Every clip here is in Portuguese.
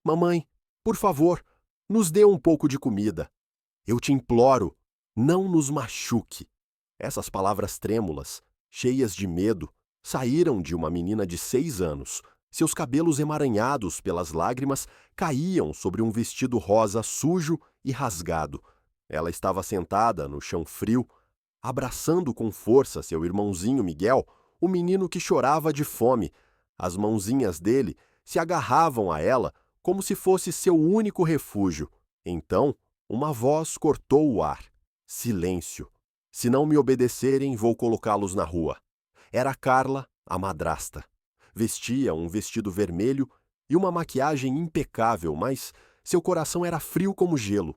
Mamãe, por favor, nos dê um pouco de comida. Eu te imploro, não nos machuque. Essas palavras trêmulas, cheias de medo, saíram de uma menina de 6 anos. Seus cabelos emaranhados pelas lágrimas caíam sobre um vestido rosa sujo e rasgado. Ela estava sentada no chão frio, abraçando com força seu irmãozinho Miguel, o menino que chorava de fome. As mãozinhas dele se agarravam a ela como se fosse seu único refúgio. Então, uma voz cortou o ar. Silêncio. Se não me obedecerem, vou colocá-los na rua. Era Carla, a madrasta. Vestia um vestido vermelho e uma maquiagem impecável, mas seu coração era frio como gelo.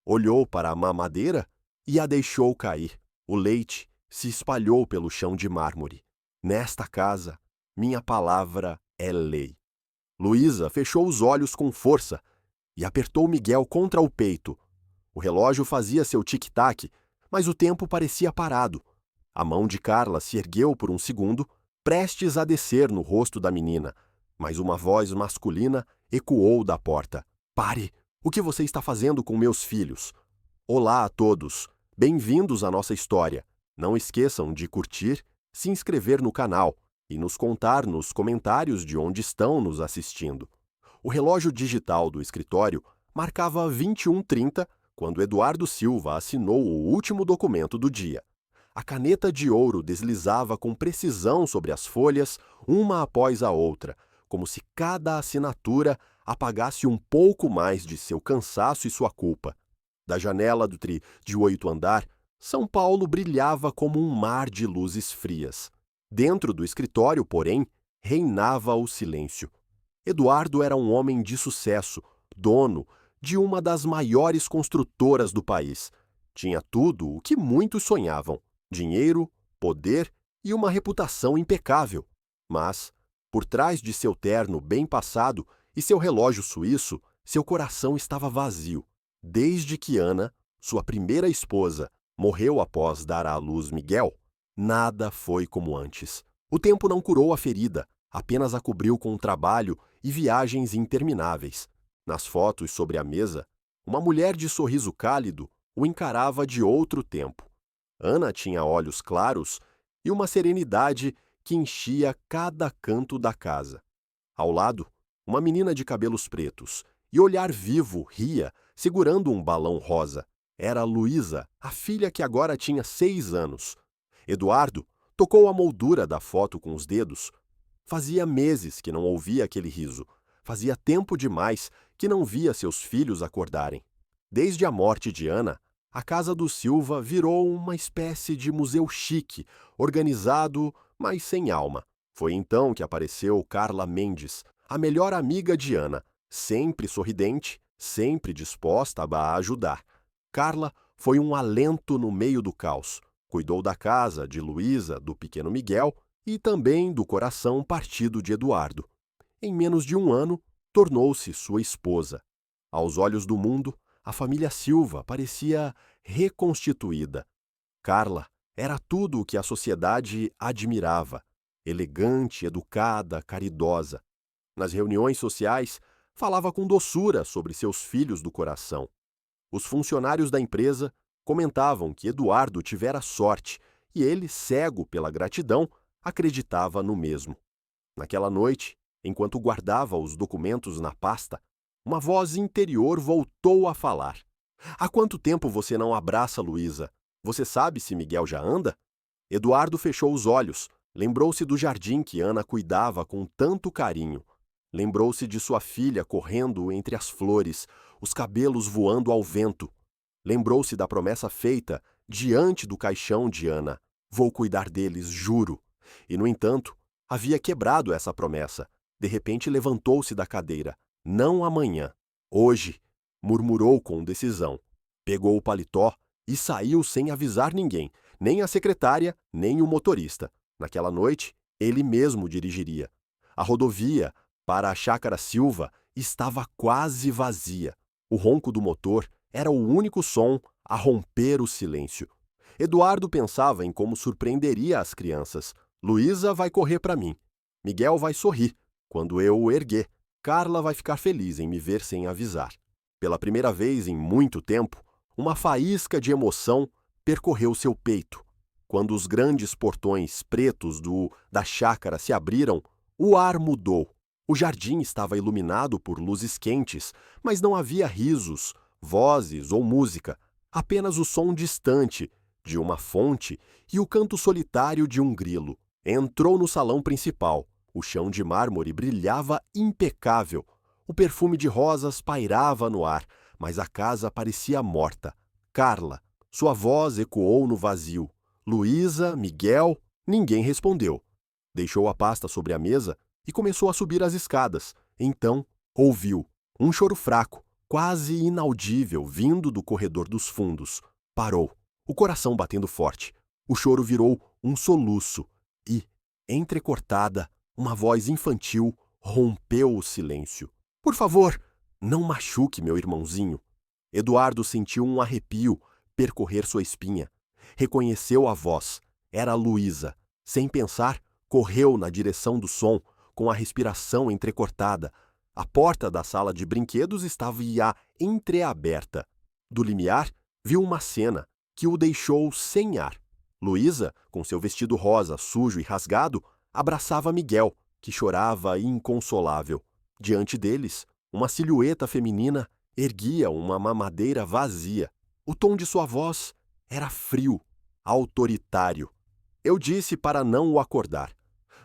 Olhou para a mamadeira e a deixou cair. O leite se espalhou pelo chão de mármore. Nesta casa, minha palavra é lei. Luísa fechou os olhos com força e apertou Miguel contra o peito. O relógio fazia seu tic-tac, mas o tempo parecia parado. A mão de Carla se ergueu por um segundo, prestes a descer no rosto da menina, mas uma voz masculina ecoou da porta. Pare! O que você está fazendo com meus filhos? Olá a todos! Bem-vindos à nossa história. Não esqueçam de curtir, se inscrever no canal e nos contar nos comentários de onde estão nos assistindo. O relógio digital do escritório marcava 21h30 quando Eduardo Silva assinou o último documento do dia. A caneta de ouro deslizava com precisão sobre as folhas, uma após a outra, como se cada assinatura apagasse um pouco mais de seu cansaço e sua culpa. Da janela de 8 andar, São Paulo brilhava como um mar de luzes frias. Dentro do escritório, porém, reinava o silêncio. Eduardo era um homem de sucesso, dono de uma das maiores construtoras do país. Tinha tudo o que muitos sonhavam: dinheiro, poder e uma reputação impecável. Mas, por trás de seu terno bem passado e seu relógio suíço, seu coração estava vazio. Desde que Ana, sua primeira esposa, morreu após dar à luz Miguel, nada foi como antes. O tempo não curou a ferida, apenas a cobriu com trabalho e viagens intermináveis. Nas fotos sobre a mesa, uma mulher de sorriso cálido o encarava de outro tempo. Ana tinha olhos claros e uma serenidade que enchia cada canto da casa. Ao lado, uma menina de cabelos pretos e olhar vivo ria, segurando um balão rosa. Era Luísa, a filha que agora tinha 6 anos. Eduardo tocou a moldura da foto com os dedos. Fazia meses que não ouvia aquele riso. Fazia tempo demais que não via seus filhos acordarem. Desde a morte de Ana, a casa do Silva virou uma espécie de museu chique, organizado, mas sem alma. Foi então que apareceu Carla Mendes, a melhor amiga de Ana, sempre sorridente, sempre disposta a ajudar. Carla foi um alento no meio do caos. Cuidou da casa, de Luísa, do pequeno Miguel e também do coração partido de Eduardo. Em menos de um ano, tornou-se sua esposa. Aos olhos do mundo, a família Silva parecia reconstituída. Carla era tudo o que a sociedade admirava: elegante, educada, caridosa. Nas reuniões sociais, falava com doçura sobre seus filhos do coração. Os funcionários da empresa comentavam que Eduardo tivera sorte e ele, cego pela gratidão, acreditava no mesmo. Naquela noite, enquanto guardava os documentos na pasta, uma voz interior voltou a falar. Há quanto tempo você não abraça Luísa? Você sabe se Miguel já anda? Eduardo fechou os olhos, lembrou-se do jardim que Ana cuidava com tanto carinho. Lembrou-se de sua filha correndo entre as flores, os cabelos voando ao vento. Lembrou-se da promessa feita diante do caixão de Ana: vou cuidar deles, juro. E, no entanto, havia quebrado essa promessa. De repente levantou-se da cadeira. Não amanhã, hoje, murmurou com decisão. Pegou o paletó e saiu sem avisar ninguém, nem a secretária, nem o motorista. Naquela noite, ele mesmo dirigiria. A rodovia para a Chácara Silva estava quase vazia. O ronco do motor era o único som a romper o silêncio. Eduardo pensava em como surpreenderia as crianças. Luísa vai correr para mim. Miguel vai sorrir quando eu o erguer. Carla vai ficar feliz em me ver sem avisar. Pela primeira vez em muito tempo, uma faísca de emoção percorreu seu peito. Quando os grandes portões pretos da chácara se abriram, o ar mudou. O jardim estava iluminado por luzes quentes, mas não havia risos, vozes ou música, apenas o som distante de uma fonte e o canto solitário de um grilo. Entrou no salão principal. O chão de mármore brilhava impecável. O perfume de rosas pairava no ar, mas a casa parecia morta. Carla, sua voz ecoou no vazio. Luísa, Miguel, ninguém respondeu. Deixou a pasta sobre a mesa e começou a subir as escadas. Então, ouviu um choro fraco, quase inaudível, vindo do corredor dos fundos. Parou, o coração batendo forte. O choro virou um soluço e, entrecortada, uma voz infantil rompeu o silêncio. Por favor, não machuque meu irmãozinho. Eduardo sentiu um arrepio percorrer sua espinha. Reconheceu a voz. Era Luísa. Sem pensar, correu na direção do som, com a respiração entrecortada. A porta da sala de brinquedos estava entreaberta. Do limiar, viu uma cena que o deixou sem ar. Luísa, com seu vestido rosa sujo e rasgado, abraçava Miguel, que chorava inconsolável. Diante deles, uma silhueta feminina erguia uma mamadeira vazia. O tom de sua voz era frio, autoritário. Eu disse para não o acordar.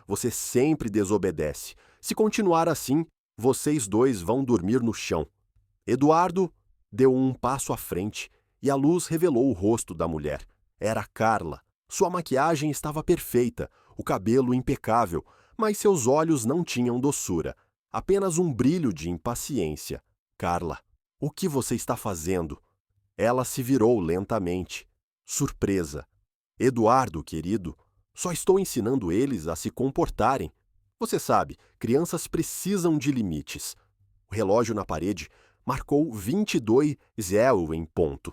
Você sempre desobedece. Se continuar assim, vocês dois vão dormir no chão. Eduardo deu um passo à frente e a luz revelou o rosto da mulher. Era Carla. Sua maquiagem estava perfeita, o cabelo impecável, mas seus olhos não tinham doçura, apenas um brilho de impaciência. Carla, o que você está fazendo? Ela se virou lentamente, surpresa. Eduardo, querido, só estou ensinando eles a se comportarem. Você sabe, crianças precisam de limites. O relógio na parede marcou 22 em ponto.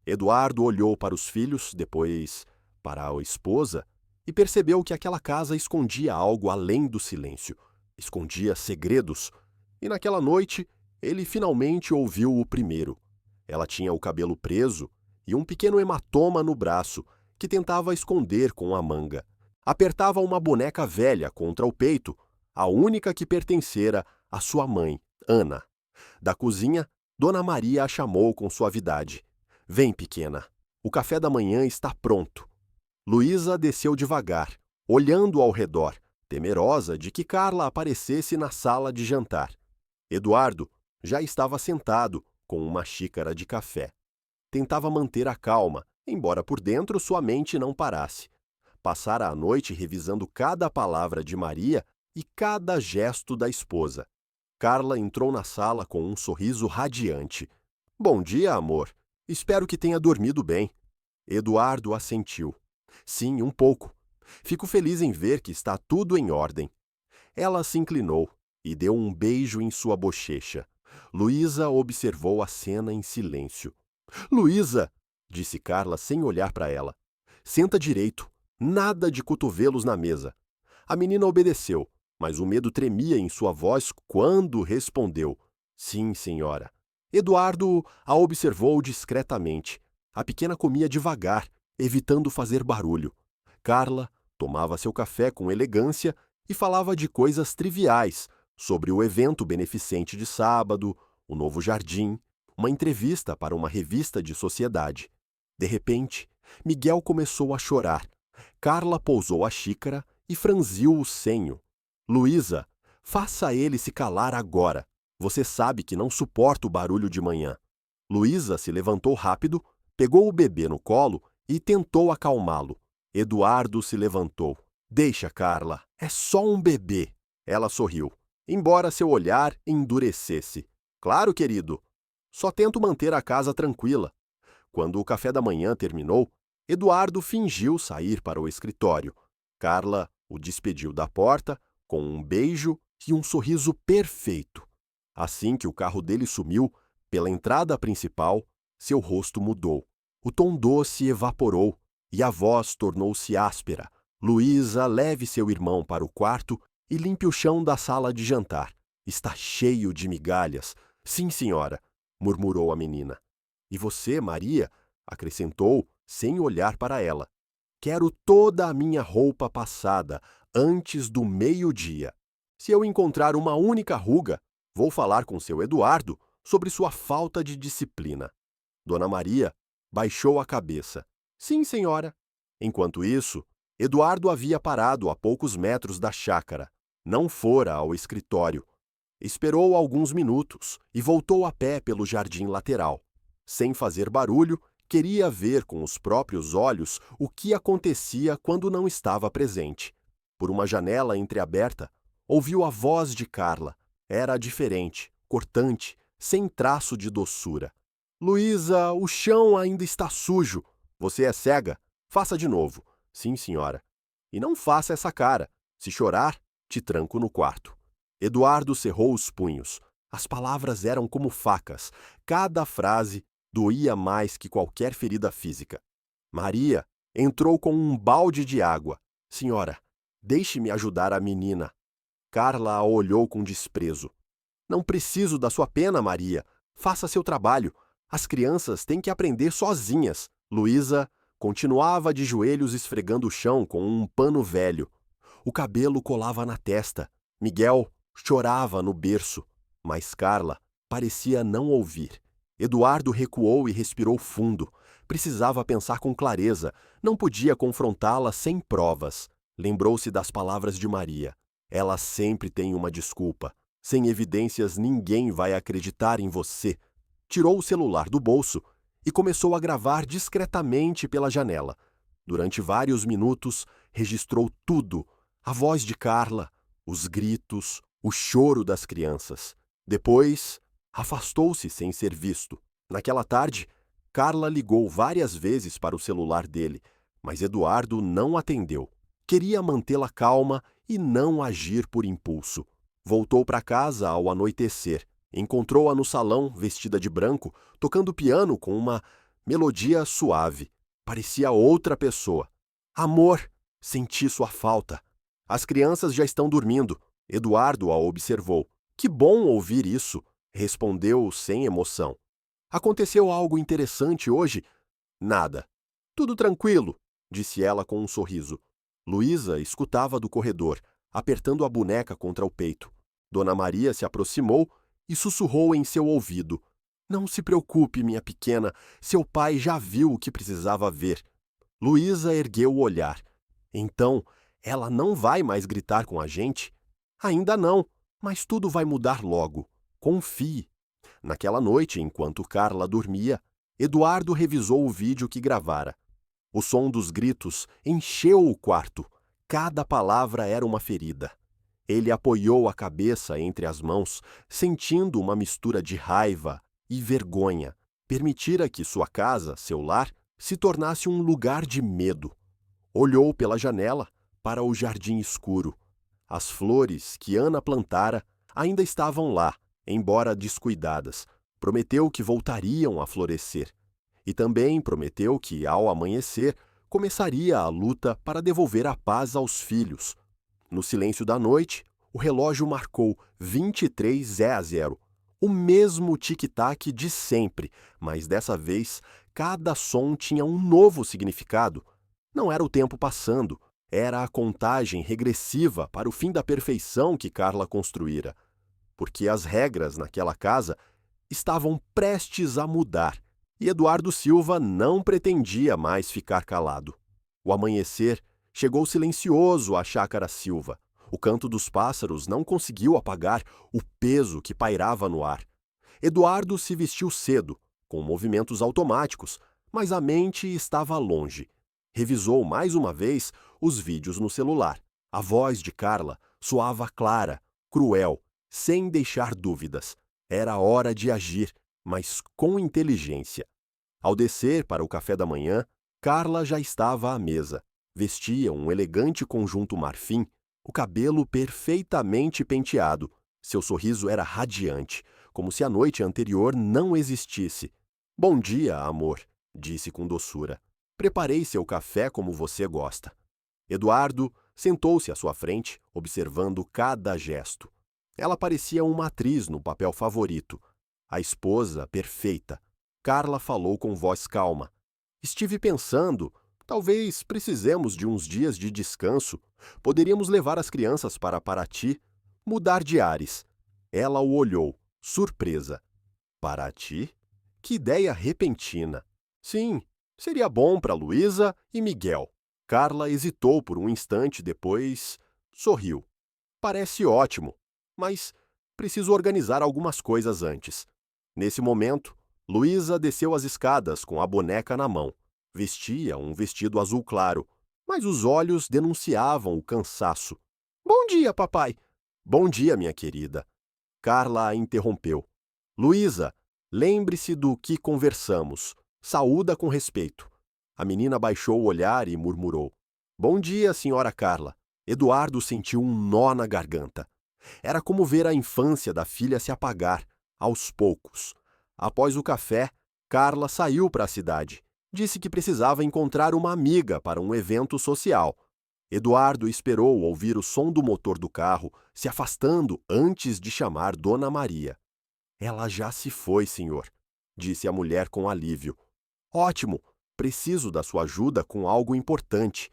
Eduardo olhou para os filhos, depois para a esposa, e percebeu que aquela casa escondia algo além do silêncio. Escondia segredos. E naquela noite, ele finalmente ouviu o primeiro. Ela tinha o cabelo preso e um pequeno hematoma no braço, que tentava esconder com a manga. Apertava uma boneca velha contra o peito, a única que pertencera à sua mãe, Ana. Da cozinha, Dona Maria a chamou com suavidade. Vem, pequena, o café da manhã está pronto. Luísa desceu devagar, olhando ao redor, temerosa de que Carla aparecesse na sala de jantar. Eduardo já estava sentado, com uma xícara de café. Tentava manter a calma, embora por dentro sua mente não parasse. Passara a noite revisando cada palavra de Maria e cada gesto da esposa. Carla entrou na sala com um sorriso radiante. Bom dia, amor. Espero que tenha dormido bem. Eduardo assentiu. Sim, um pouco. Fico feliz em ver que está tudo em ordem. Ela se inclinou e deu um beijo em sua bochecha. Luísa observou a cena em silêncio. Luísa, disse Carla sem olhar para ela. Senta direito. Nada de cotovelos na mesa. A menina obedeceu, mas o medo tremia em sua voz quando respondeu. Sim, senhora. Eduardo a observou discretamente. A pequena comia devagar, evitando fazer barulho. Carla tomava seu café com elegância e falava de coisas triviais, sobre o evento beneficente de sábado, o novo jardim, uma entrevista para uma revista de sociedade. De repente, Miguel começou a chorar. Carla pousou a xícara e franziu o senho. Luísa, faça ele se calar agora. Você sabe que não suporta o barulho de manhã. Luísa se levantou rápido, pegou o bebê no colo e tentou acalmá-lo. Eduardo se levantou. Deixa, Carla, é só um bebê. Ela sorriu, embora seu olhar endurecesse. Claro, querido. Só tento manter a casa tranquila. Quando o café da manhã terminou, Eduardo fingiu sair para o escritório. Carla o despediu da porta com um beijo e um sorriso perfeito. Assim que o carro dele sumiu, pela entrada principal, seu rosto mudou. O tom doce evaporou e a voz tornou-se áspera. Luísa, leve seu irmão para o quarto e limpe o chão da sala de jantar. Está cheio de migalhas. Sim, senhora, murmurou a menina. E você, Maria? Acrescentou, sem olhar para ela. Quero toda a minha roupa passada, antes do meio-dia. Se eu encontrar uma única ruga, vou falar com seu Eduardo sobre sua falta de disciplina. Dona Maria baixou a cabeça. Sim, senhora. Enquanto isso, Eduardo havia parado a poucos metros da chácara. Não fora ao escritório. Esperou alguns minutos e voltou a pé pelo jardim lateral. Sem fazer barulho, queria ver com os próprios olhos o que acontecia quando não estava presente. Por uma janela entreaberta, ouviu a voz de Carla. Era diferente, cortante, sem traço de doçura. Luísa, o chão ainda está sujo. Você é cega? Faça de novo. Sim, senhora. E não faça essa cara. Se chorar, te tranco no quarto. Eduardo cerrou os punhos. As palavras eram como facas. Cada frase doía mais que qualquer ferida física. Maria entrou com um balde de água. Senhora, deixe-me ajudar a menina. Carla a olhou com desprezo. Não preciso da sua pena, Maria. Faça seu trabalho. As crianças têm que aprender sozinhas. Luísa continuava de joelhos esfregando o chão com um pano velho. O cabelo colava na testa. Miguel chorava no berço, mas Carla parecia não ouvir. Eduardo recuou e respirou fundo. Precisava pensar com clareza. Não podia confrontá-la sem provas. Lembrou-se das palavras de Maria. Ela sempre tem uma desculpa. Sem evidências, ninguém vai acreditar em você. Tirou o celular do bolso e começou a gravar discretamente pela janela. Durante vários minutos, registrou tudo: a voz de Carla, os gritos, o choro das crianças. Depois, afastou-se sem ser visto. Naquela tarde, Carla ligou várias vezes para o celular dele, mas Eduardo não atendeu. Queria mantê-la calma e não agir por impulso. Voltou para casa ao anoitecer. Encontrou-a no salão, vestida de branco, tocando piano com uma melodia suave. Parecia outra pessoa. Amor, senti sua falta. As crianças já estão dormindo. Eduardo a observou. Que bom ouvir isso, respondeu sem emoção. Aconteceu algo interessante hoje? Nada. Tudo tranquilo, disse ela com um sorriso. Luísa escutava do corredor, apertando a boneca contra o peito. Dona Maria se aproximou e sussurrou em seu ouvido. Não se preocupe, minha pequena, seu pai já viu o que precisava ver. Luísa ergueu o olhar. Então, ela não vai mais gritar com a gente? Ainda não, mas tudo vai mudar logo. Confie. Naquela noite, enquanto Carla dormia, Eduardo revisou o vídeo que gravara. O som dos gritos encheu o quarto. Cada palavra era uma ferida. Ele apoiou a cabeça entre as mãos, sentindo uma mistura de raiva e vergonha. Permitira que sua casa, seu lar, se tornasse um lugar de medo. Olhou pela janela para o jardim escuro. As flores que Ana plantara ainda estavam lá, embora descuidadas. Prometeu que voltariam a florescer. E também prometeu que, ao amanhecer, começaria a luta para devolver a paz aos filhos. No silêncio da noite, o relógio marcou 23:00. O mesmo tic-tac de sempre, mas dessa vez cada som tinha um novo significado. Não era o tempo passando, era a contagem regressiva para o fim da perfeição que Carla construíra. Porque as regras naquela casa estavam prestes a mudar, e Eduardo Silva não pretendia mais ficar calado. O amanhecer chegou silencioso à chácara Silva. O canto dos pássaros não conseguiu apagar o peso que pairava no ar. Eduardo se vestiu cedo, com movimentos automáticos, mas a mente estava longe. Revisou mais uma vez os vídeos no celular. A voz de Carla soava clara, cruel, sem deixar dúvidas. Era hora de agir, mas com inteligência. Ao descer para o café da manhã, Carla já estava à mesa. Vestia um elegante conjunto marfim, o cabelo perfeitamente penteado. Seu sorriso era radiante, como se a noite anterior não existisse. Bom dia, amor, disse com doçura. Preparei seu café como você gosta. Eduardo sentou-se à sua frente, observando cada gesto. Ela parecia uma atriz no papel favorito. A esposa perfeita. Carla falou com voz calma. Estive pensando, talvez precisemos de uns dias de descanso. Poderíamos levar as crianças para Paraty, mudar de ares. Ela o olhou, surpresa. Paraty? Que ideia repentina. Sim, seria bom para Luísa e Miguel. Carla hesitou por um instante, depois sorriu. Parece ótimo, mas preciso organizar algumas coisas antes. Nesse momento, Luísa desceu as escadas com a boneca na mão. Vestia um vestido azul claro, mas os olhos denunciavam o cansaço. Bom dia, papai! Bom dia, minha querida. Carla a interrompeu. Luísa, lembre-se do que conversamos. Saúda com respeito. A menina baixou o olhar e murmurou. Bom dia, senhora Carla. Eduardo sentiu um nó na garganta. Era como ver a infância da filha se apagar, aos poucos. Após o café, Carla saiu para a cidade. Disse que precisava encontrar uma amiga para um evento social. Eduardo esperou ouvir o som do motor do carro se afastando antes de chamar Dona Maria. Ela já se foi, senhor, disse a mulher com alívio. Ótimo, preciso da sua ajuda com algo importante.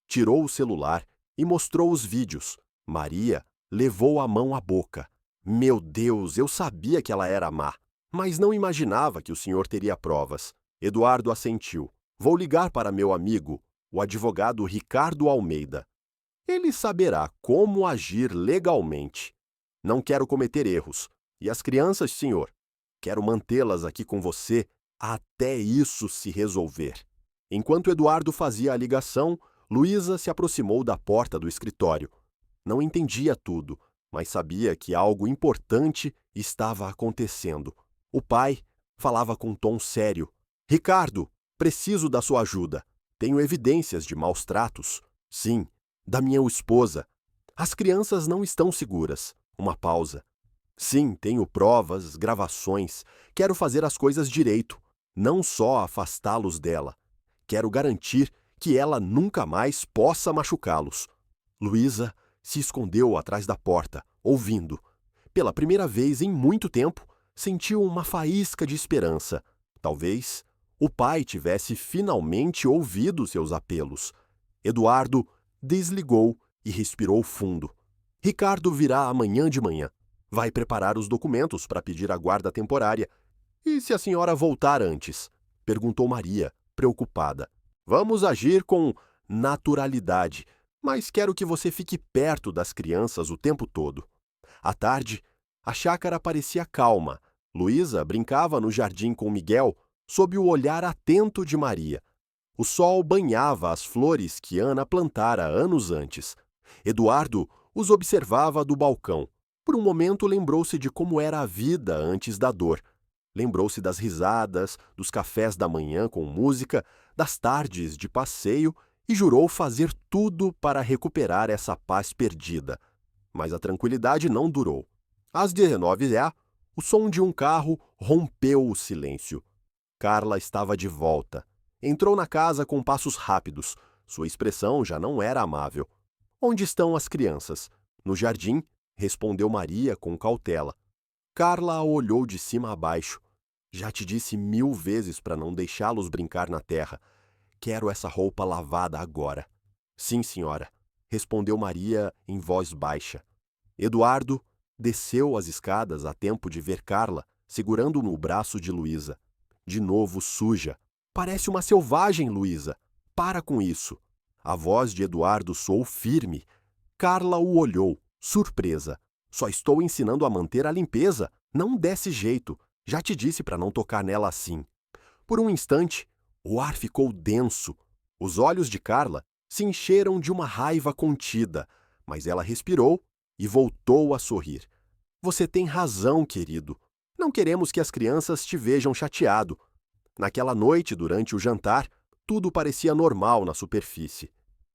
Tirou o celular e mostrou os vídeos. Maria levou a mão à boca. Meu Deus, eu sabia que ela era má, mas não imaginava que o senhor teria provas. Eduardo assentiu. Vou ligar para meu amigo, o advogado Ricardo Almeida. Ele saberá como agir legalmente. Não quero cometer erros. E as crianças, senhor? Quero mantê-las aqui com você até isso se resolver. Enquanto Eduardo fazia a ligação, Luísa se aproximou da porta do escritório. Não entendia tudo, mas sabia que algo importante estava acontecendo. O pai falava com tom sério. Ricardo, preciso da sua ajuda. Tenho evidências de maus tratos. Sim, da minha esposa. As crianças não estão seguras. Uma pausa. Sim, tenho provas, gravações. Quero fazer as coisas direito, não só afastá-los dela. Quero garantir que ela nunca mais possa machucá-los. Luísa se escondeu atrás da porta, ouvindo. Pela primeira vez em muito tempo, sentiu uma faísca de esperança. Talvez o pai tivesse finalmente ouvido seus apelos. Eduardo desligou e respirou fundo. Ricardo virá amanhã de manhã. Vai preparar os documentos para pedir a guarda temporária. E se a senhora voltar antes? Perguntou Maria, preocupada. Vamos agir com naturalidade, mas quero que você fique perto das crianças o tempo todo. À tarde, a chácara parecia calma. Luísa brincava no jardim com Miguel, sob o olhar atento de Maria. O sol banhava as flores que Ana plantara anos antes. Eduardo os observava do balcão. Por um momento lembrou-se de como era a vida antes da dor. Lembrou-se das risadas, dos cafés da manhã com música, das tardes de passeio e jurou fazer tudo para recuperar essa paz perdida. Mas a tranquilidade não durou. Às 19h, o som de um carro rompeu o silêncio. Carla estava de volta. Entrou na casa com passos rápidos. Sua expressão já não era amável. Onde estão as crianças? No jardim, respondeu Maria com cautela. Carla a olhou de cima a baixo. Já te disse 1000 vezes para não deixá-los brincar na terra. Quero essa roupa lavada agora. Sim, senhora, respondeu Maria em voz baixa. Eduardo desceu as escadas a tempo de ver Carla segurando no braço de Luísa. De novo suja. Parece uma selvagem, Luísa. Para com isso. A voz de Eduardo soou firme. Carla o olhou, surpresa. Só estou ensinando a manter a limpeza. Não desse jeito. Já te disse para não tocar nela assim. Por um instante, o ar ficou denso. Os olhos de Carla se encheram de uma raiva contida, mas ela respirou e voltou a sorrir. Você tem razão, querido. Não queremos que as crianças te vejam chateado. Naquela noite, durante o jantar, tudo parecia normal na superfície.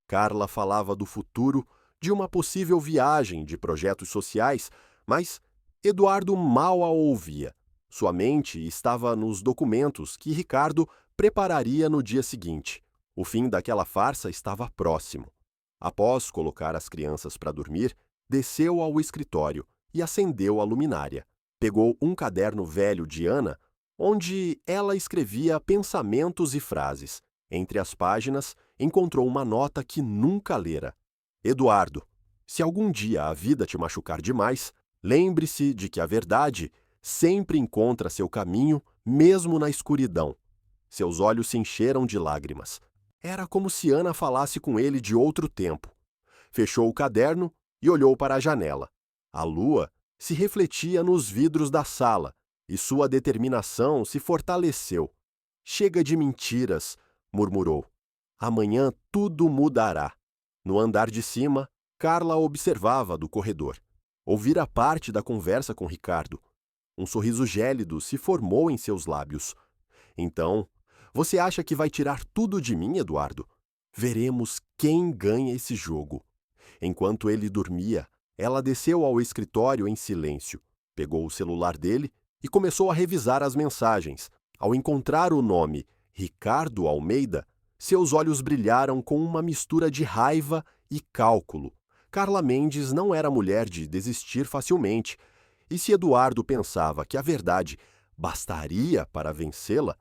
Carla falava do futuro, de uma possível viagem, de projetos sociais, mas Eduardo mal a ouvia. Sua mente estava nos documentos que Ricardo prepararia no dia seguinte. O fim daquela farsa estava próximo. Após colocar as crianças para dormir, desceu ao escritório e acendeu a luminária. Pegou um caderno velho de Ana, onde ela escrevia pensamentos e frases. Entre as páginas, encontrou uma nota que nunca lera. Eduardo, se algum dia a vida te machucar demais, lembre-se de que a verdade sempre encontra seu caminho, mesmo na escuridão. Seus olhos se encheram de lágrimas. Era como se Ana falasse com ele de outro tempo. Fechou o caderno e olhou para a janela. A lua se refletia nos vidros da sala e sua determinação se fortaleceu. Chega de mentiras, murmurou. Amanhã tudo mudará. No andar de cima, Carla observava do corredor. Ouvira parte da conversa com Ricardo. Um sorriso gélido se formou em seus lábios. Então, você acha que vai tirar tudo de mim, Eduardo? Veremos quem ganha esse jogo. Enquanto ele dormia, ela desceu ao escritório em silêncio, pegou o celular dele e começou a revisar as mensagens. Ao encontrar o nome Ricardo Almeida, seus olhos brilharam com uma mistura de raiva e cálculo. Carla Mendes não era mulher de desistir facilmente, e se Eduardo pensava que a verdade bastaria para vencê-la,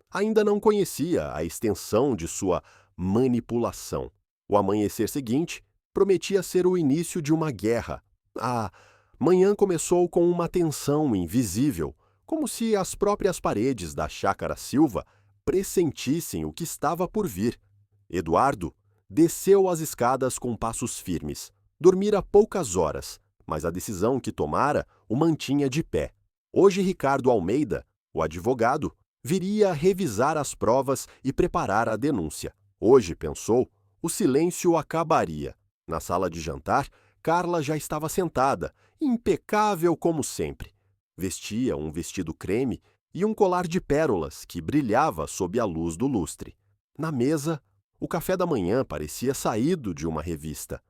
ainda não conhecia a extensão de sua manipulação. O amanhecer seguinte prometia ser o início de uma guerra. A manhã começou com uma tensão invisível, como se as próprias paredes da Chácara Silva pressentissem o que estava por vir. Eduardo desceu as escadas com passos firmes. Dormira poucas horas, mas a decisão que tomara o mantinha de pé. Hoje Ricardo Almeida, o advogado, viria revisar as provas e preparar a denúncia. Hoje, pensou, o silêncio acabaria. Na sala de jantar, Carla já estava sentada, impecável como sempre. Vestia um vestido creme e um colar de pérolas que brilhava sob a luz do lustre. Na mesa, o café da manhã parecia saído de uma revista.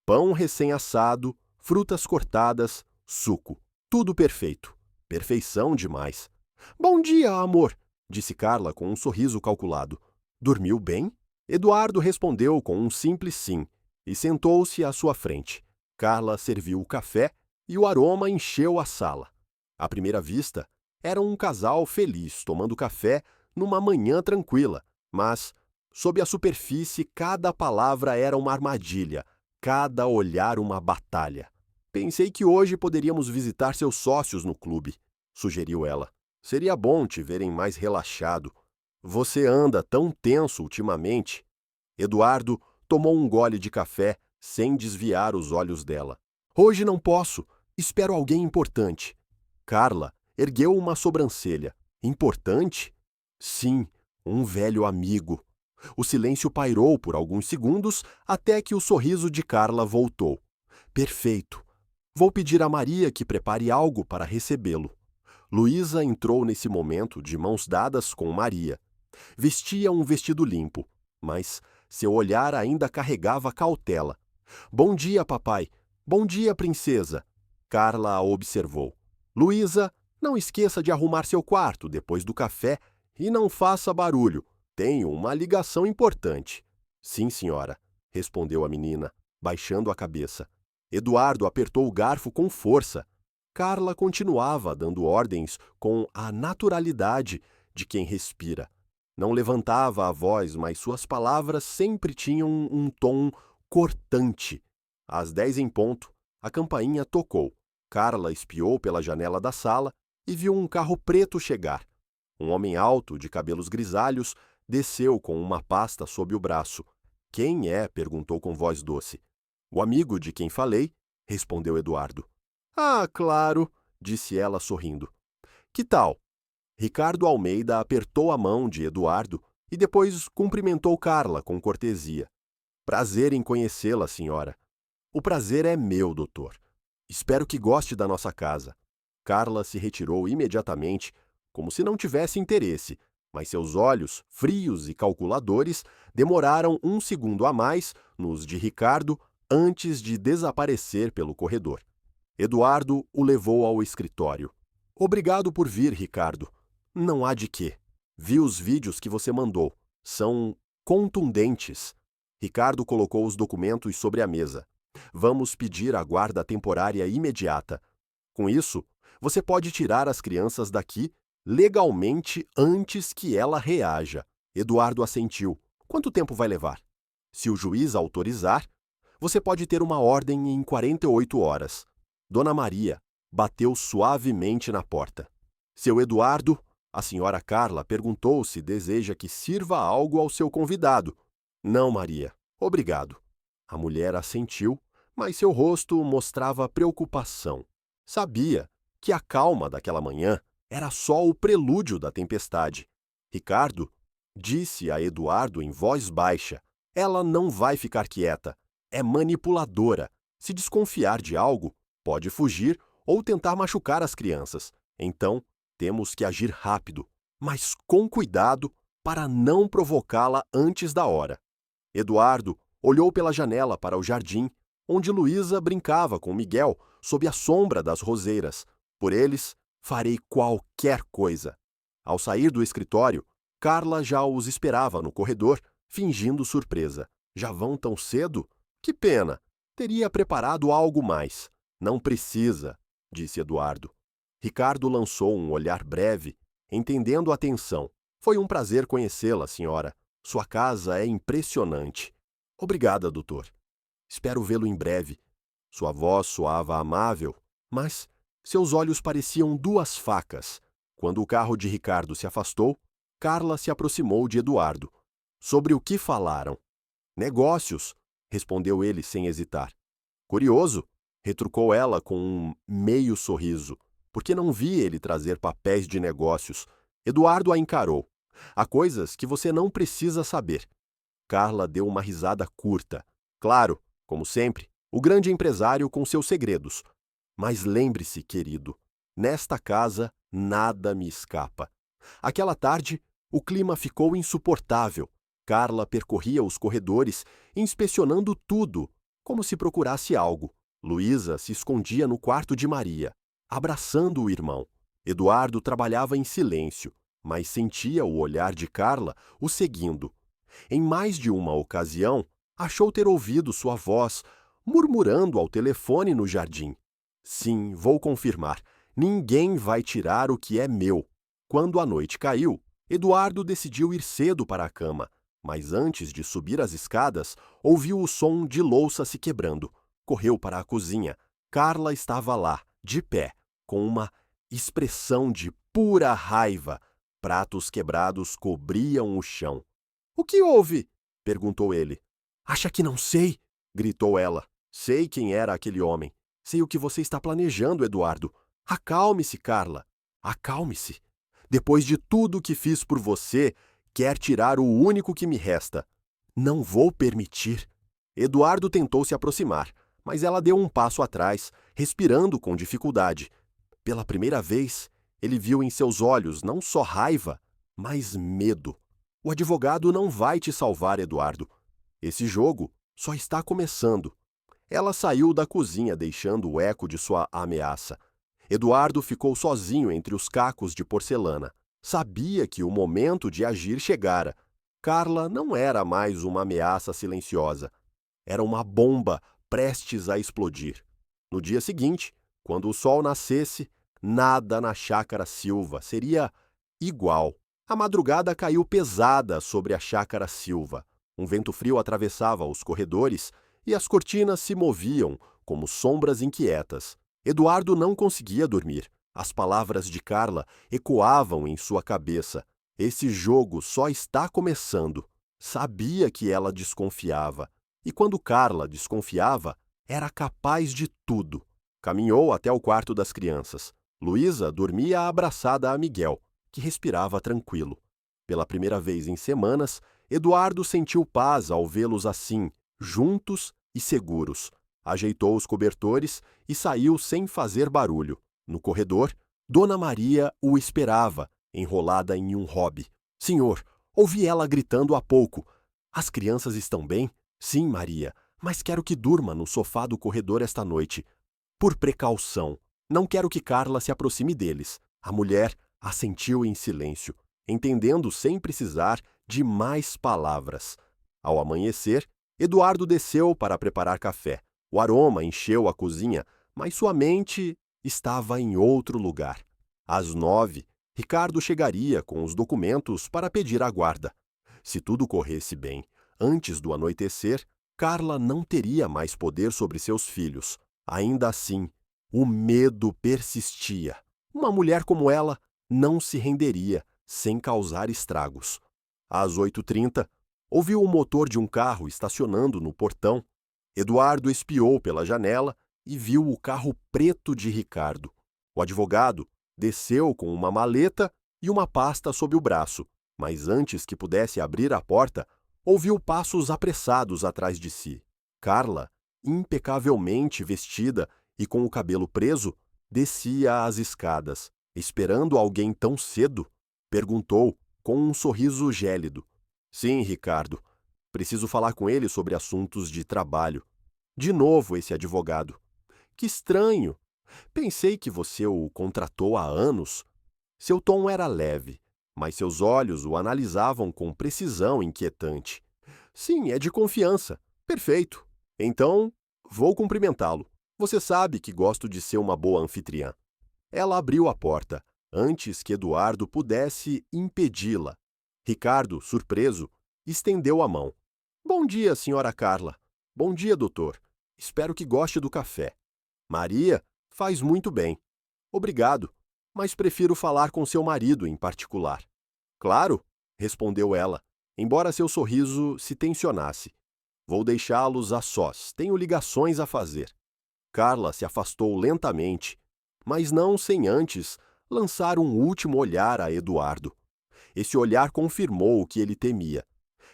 Pão recém-assado, frutas cortadas, suco. Tudo perfeito. Perfeição demais. Bom dia, amor, disse Carla com um sorriso calculado. Dormiu bem? Eduardo respondeu com um simples sim e sentou-se à sua frente. Carla serviu o café e o aroma encheu a sala. À primeira vista, era um casal feliz tomando café numa manhã tranquila, mas, sob a superfície, cada palavra era uma armadilha, cada olhar uma batalha. Pensei que hoje poderíamos visitar seus sócios no clube, sugeriu ela. Seria bom te verem mais relaxado. Você anda tão tenso ultimamente. Eduardo tomou um gole de café sem desviar os olhos dela. Hoje não posso. Espero alguém importante. Carla ergueu uma sobrancelha. Importante? Sim, um velho amigo. O silêncio pairou por alguns segundos até que o sorriso de Carla voltou. Perfeito. Vou pedir a Maria que prepare algo para recebê-lo. Luísa entrou nesse momento de mãos dadas com Maria. Vestia um vestido limpo, mas seu olhar ainda carregava cautela. Bom dia, papai. Bom dia, princesa. Carla a observou. Luísa, não esqueça de arrumar seu quarto depois do café e não faça barulho. Tenho uma ligação importante. Sim, senhora, respondeu a menina, baixando a cabeça. Eduardo apertou o garfo com força. Carla continuava dando ordens com a naturalidade de quem respira. Não levantava a voz, mas suas palavras sempre tinham um tom cortante. Às 10 em ponto, a campainha tocou. Carla espiou pela janela da sala e viu um carro preto chegar. Um homem alto, de cabelos grisalhos, desceu com uma pasta sob o braço. Quem é? Perguntou com voz doce. O amigo de quem falei, respondeu Eduardo. Ah, claro, disse ela sorrindo. Que tal? Ricardo Almeida apertou a mão de Eduardo e depois cumprimentou Carla com cortesia. Prazer em conhecê-la, senhora. O prazer é meu, doutor. Espero que goste da nossa casa. Carla se retirou imediatamente, como se não tivesse interesse, mas seus olhos, frios e calculadores, demoraram um segundo a mais nos de Ricardo antes de desaparecer pelo corredor. Eduardo o levou ao escritório. Obrigado por vir, Ricardo. Não há de quê. Vi os vídeos que você mandou. São contundentes. Ricardo colocou os documentos sobre a mesa. Vamos pedir a guarda temporária imediata. Com isso, você pode tirar as crianças daqui legalmente antes que ela reaja. Eduardo assentiu. Quanto tempo vai levar? Se o juiz autorizar, você pode ter uma ordem em 48 horas. Dona Maria bateu suavemente na porta. Seu Eduardo, a senhora Carla perguntou se deseja que sirva algo ao seu convidado. Não, Maria. Obrigado. A mulher assentiu, mas seu rosto mostrava preocupação. Sabia que a calma daquela manhã era só o prelúdio da tempestade. Ricardo disse a Eduardo em voz baixa: ela não vai ficar quieta. É manipuladora. Se desconfiar de algo, pode fugir ou tentar machucar as crianças. Então, temos que agir rápido, mas com cuidado para não provocá-la antes da hora. Eduardo olhou pela janela para o jardim, onde Luísa brincava com Miguel sob a sombra das roseiras. Por eles, farei qualquer coisa. Ao sair do escritório, Carla já os esperava no corredor, fingindo surpresa. Já vão tão cedo? Que pena! Teria preparado algo mais. Não precisa, disse Eduardo. Ricardo lançou um olhar breve, entendendo a tensão. Foi um prazer conhecê-la, senhora. Sua casa é impressionante. Obrigada, doutor. Espero vê-lo em breve. Sua voz soava amável, mas seus olhos pareciam duas facas. Quando o carro de Ricardo se afastou, Carla se aproximou de Eduardo. Sobre o que falaram? Negócios, respondeu ele sem hesitar. Curioso, retrucou ela com um meio sorriso, porque não vi ele trazer papéis de negócios. Eduardo a encarou. Há coisas que você não precisa saber. Carla deu uma risada curta. Claro, como sempre, o grande empresário com seus segredos. Mas lembre-se, querido, nesta casa nada me escapa. Aquela tarde, o clima ficou insuportável. Carla percorria os corredores, inspecionando tudo, como se procurasse algo. Luísa se escondia no quarto de Maria, abraçando o irmão. Eduardo trabalhava em silêncio, mas sentia o olhar de Carla o seguindo. Em mais de uma ocasião, achou ter ouvido sua voz murmurando ao telefone no jardim. Sim, vou confirmar. Ninguém vai tirar o que é meu. Quando a noite caiu, Eduardo decidiu ir cedo para a cama, mas antes de subir as escadas, ouviu o som de louça se quebrando. Correu para a cozinha. Carla estava lá, de pé, com uma expressão de pura raiva. Pratos quebrados cobriam o chão. — O que houve? Perguntou ele. — Acha que não sei? Gritou ela. Sei quem era aquele homem. Sei o que você está planejando, Eduardo. Acalme-se, Carla. Acalme-se. Depois de tudo que fiz por você, quer tirar o único que me resta. Não vou permitir. Eduardo tentou se aproximar, mas ela deu um passo atrás, respirando com dificuldade. Pela primeira vez, ele viu em seus olhos não só raiva, mas medo. O advogado não vai te salvar, Eduardo. Esse jogo só está começando. Ela saiu da cozinha, deixando o eco de sua ameaça. Eduardo ficou sozinho entre os cacos de porcelana. Sabia que o momento de agir chegara. Carla não era mais uma ameaça silenciosa. Era uma bomba prestes a explodir. No dia seguinte, quando o sol nascesse, nada na Chácara Silva seria igual. A madrugada caiu pesada sobre a Chácara Silva. Um vento frio atravessava os corredores e as cortinas se moviam como sombras inquietas. Eduardo não conseguia dormir. As palavras de Carla ecoavam em sua cabeça. Esse jogo só está começando. Sabia que ela desconfiava. E quando Carla desconfiava, era capaz de tudo. Caminhou até o quarto das crianças. Luísa dormia abraçada a Miguel, que respirava tranquilo. Pela primeira vez em semanas, Eduardo sentiu paz ao vê-los assim, juntos e seguros. Ajeitou os cobertores e saiu sem fazer barulho. No corredor, Dona Maria o esperava, enrolada em um hobby. — Senhor, ouvi ela gritando há pouco. — As crianças estão bem? — Sim, Maria, mas quero que durma no sofá do corredor esta noite. Por precaução. Não quero que Carla se aproxime deles. A mulher assentiu em silêncio, entendendo sem precisar de mais palavras. Ao amanhecer, Eduardo desceu para preparar café. O aroma encheu a cozinha, mas sua mente estava em outro lugar. Às 9, Ricardo chegaria com os documentos para pedir a guarda. Se tudo corresse bem, antes do anoitecer, Carla não teria mais poder sobre seus filhos. Ainda assim, o medo persistia. Uma mulher como ela não se renderia sem causar estragos. Às 8h30, ouviu o motor de um carro estacionando no portão. Eduardo espiou pela janela e viu o carro preto de Ricardo. O advogado desceu com uma maleta e uma pasta sob o braço, mas antes que pudesse abrir a porta, ouviu passos apressados atrás de si. Carla, impecavelmente vestida e com o cabelo preso, descia as escadas. Esperando alguém tão cedo, perguntou com um sorriso gélido. Sim, Ricardo. Preciso falar com ele sobre assuntos de trabalho. De novo esse advogado. Que estranho. Pensei que você o contratou há anos. Seu tom era leve, mas seus olhos o analisavam com precisão inquietante. Sim, é de confiança. Perfeito. Então, vou cumprimentá-lo. Você sabe que gosto de ser uma boa anfitriã. Ela abriu a porta, antes que Eduardo pudesse impedi-la. Ricardo, surpreso, estendeu a mão. Bom dia, senhora Carla. Bom dia, doutor. Espero que goste do café. Maria faz muito bem. Obrigado, mas prefiro falar com seu marido em particular. Claro, respondeu ela, embora seu sorriso se tensionasse. Vou deixá-los a sós, tenho ligações a fazer. Carla se afastou lentamente, mas não sem antes lançar um último olhar a Eduardo. Esse olhar confirmou o que ele temia.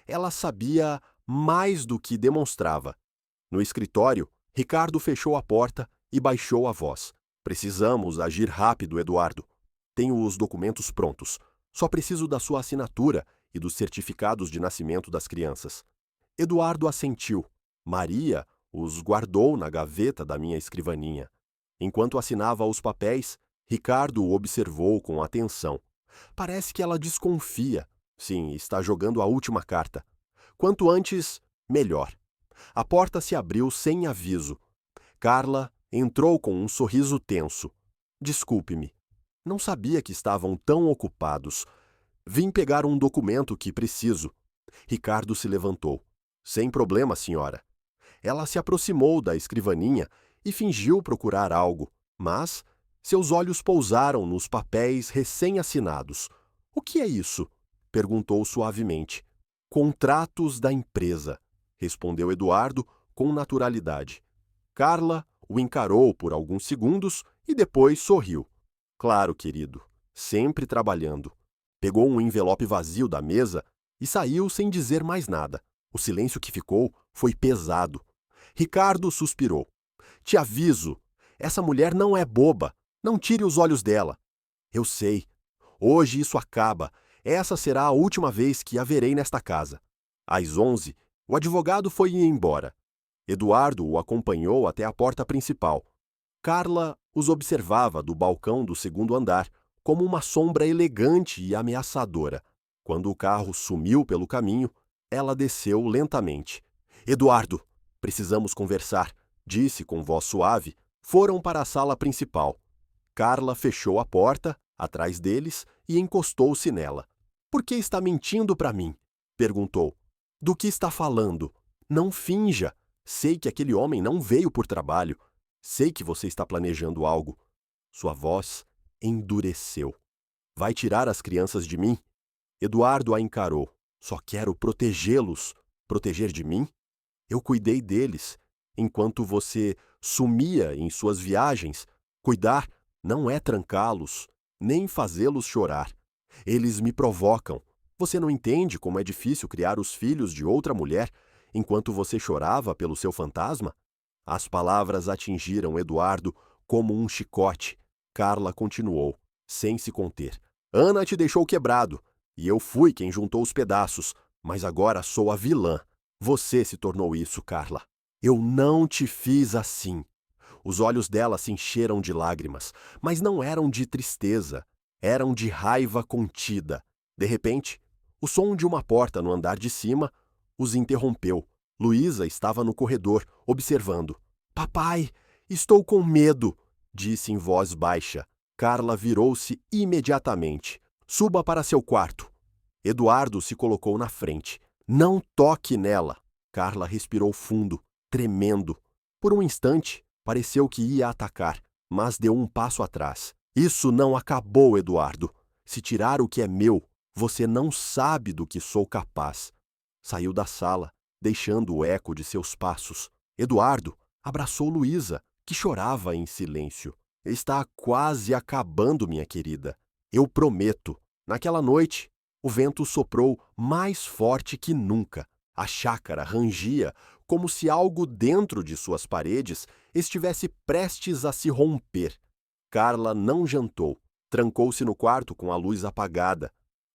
Ela sabia mais do que demonstrava. No escritório, Ricardo fechou a porta e baixou a voz. Precisamos agir rápido, Eduardo. Tenho os documentos prontos. Só preciso da sua assinatura e dos certificados de nascimento das crianças. Eduardo assentiu. Maria os guardou na gaveta da minha escrivaninha. Enquanto assinava os papéis, Ricardo o observou com atenção. Parece que ela desconfia. Sim, está jogando a última carta. Quanto antes, melhor. A porta se abriu sem aviso. Carla entrou com um sorriso tenso. Desculpe-me. Não sabia que estavam tão ocupados. Vim pegar um documento que preciso. Ricardo se levantou. Sem problema, senhora. Ela se aproximou da escrivaninha e fingiu procurar algo, mas seus olhos pousaram nos papéis recém-assinados. O que é isso? Perguntou suavemente. Contratos da empresa, respondeu Eduardo com naturalidade. Carla o encarou por alguns segundos e depois sorriu. Claro, querido, sempre trabalhando. Pegou um envelope vazio da mesa e saiu sem dizer mais nada. O silêncio que ficou foi pesado. Ricardo suspirou. Te aviso, essa mulher não é boba. Não tire os olhos dela. Eu sei. Hoje isso acaba. Essa será a última vez que a verei nesta casa. Às 11, o advogado foi embora. Eduardo o acompanhou até a porta principal. Carla os observava do balcão do segundo andar, como uma sombra elegante e ameaçadora. Quando o carro sumiu pelo caminho, ela desceu lentamente. Eduardo, precisamos conversar, disse com voz suave. Foram para a sala principal. Carla fechou a porta, atrás deles, e encostou-se nela. Por que está mentindo para mim? Perguntou. Do que está falando? Não finja. Sei que aquele homem não veio por trabalho. Sei que você está planejando algo. Sua voz endureceu. Vai tirar as crianças de mim? Eduardo a encarou. Só quero protegê-los. Proteger de mim? Eu cuidei deles. Enquanto você sumia em suas viagens, cuidar não é trancá-los, nem fazê-los chorar. Eles me provocam. Você não entende como é difícil criar os filhos de outra mulher enquanto você chorava pelo seu fantasma? As palavras atingiram Eduardo como um chicote. Carla continuou, sem se conter. Ana te deixou quebrado, e eu fui quem juntou os pedaços, mas agora sou a vilã. Você se tornou isso, Carla. Eu não te fiz assim. Os olhos dela se encheram de lágrimas, mas não eram de tristeza, eram de raiva contida. De repente, o som de uma porta no andar de cima os interrompeu. Luísa estava no corredor, observando. Papai, estou com medo, disse em voz baixa. Carla virou-se imediatamente. Suba para seu quarto. Eduardo se colocou na frente. Não toque nela. Carla respirou fundo, tremendo. Por um instante, pareceu que ia atacar, mas deu um passo atrás. Isso não acabou, Eduardo. Se tirar o que é meu, você não sabe do que sou capaz. Saiu da sala, deixando o eco de seus passos. Eduardo abraçou Luísa, que chorava em silêncio. Está quase acabando, minha querida. Eu prometo. Naquela noite, o vento soprou mais forte que nunca. A chácara rangia como se algo dentro de suas paredes estivesse prestes a se romper. Carla não jantou. Trancou-se no quarto com a luz apagada.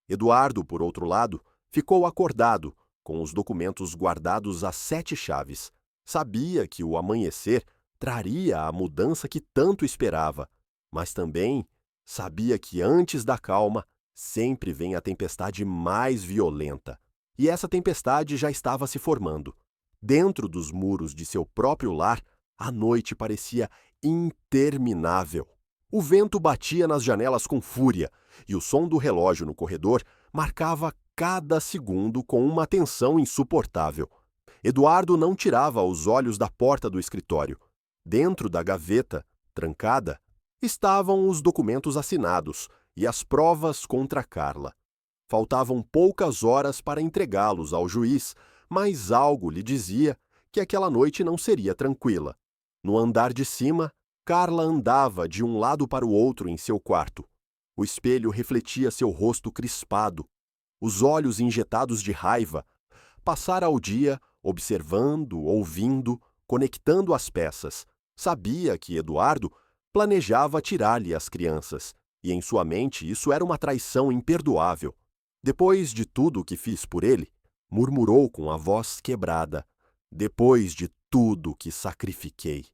Eduardo, por outro lado, ficou acordado, com os documentos guardados às 7 chaves. Sabia que o amanhecer traria a mudança que tanto esperava, mas também sabia que antes da calma sempre vem a tempestade mais violenta. E essa tempestade já estava se formando. Dentro dos muros de seu próprio lar, a noite parecia interminável. O vento batia nas janelas com fúria, e o som do relógio no corredor marcava cada segundo com uma tensão insuportável. Eduardo não tirava os olhos da porta do escritório. Dentro da gaveta, trancada, estavam os documentos assinados e as provas contra Carla. Faltavam poucas horas para entregá-los ao juiz, mas algo lhe dizia que aquela noite não seria tranquila. No andar de cima, Carla andava de um lado para o outro em seu quarto. O espelho refletia seu rosto crispado, os olhos injetados de raiva. Passara o dia observando, ouvindo, conectando as peças. Sabia que Eduardo planejava tirar-lhe as crianças, e em sua mente isso era uma traição imperdoável. Depois de tudo o que fiz por ele, murmurou com a voz quebrada, depois de tudo que sacrifiquei.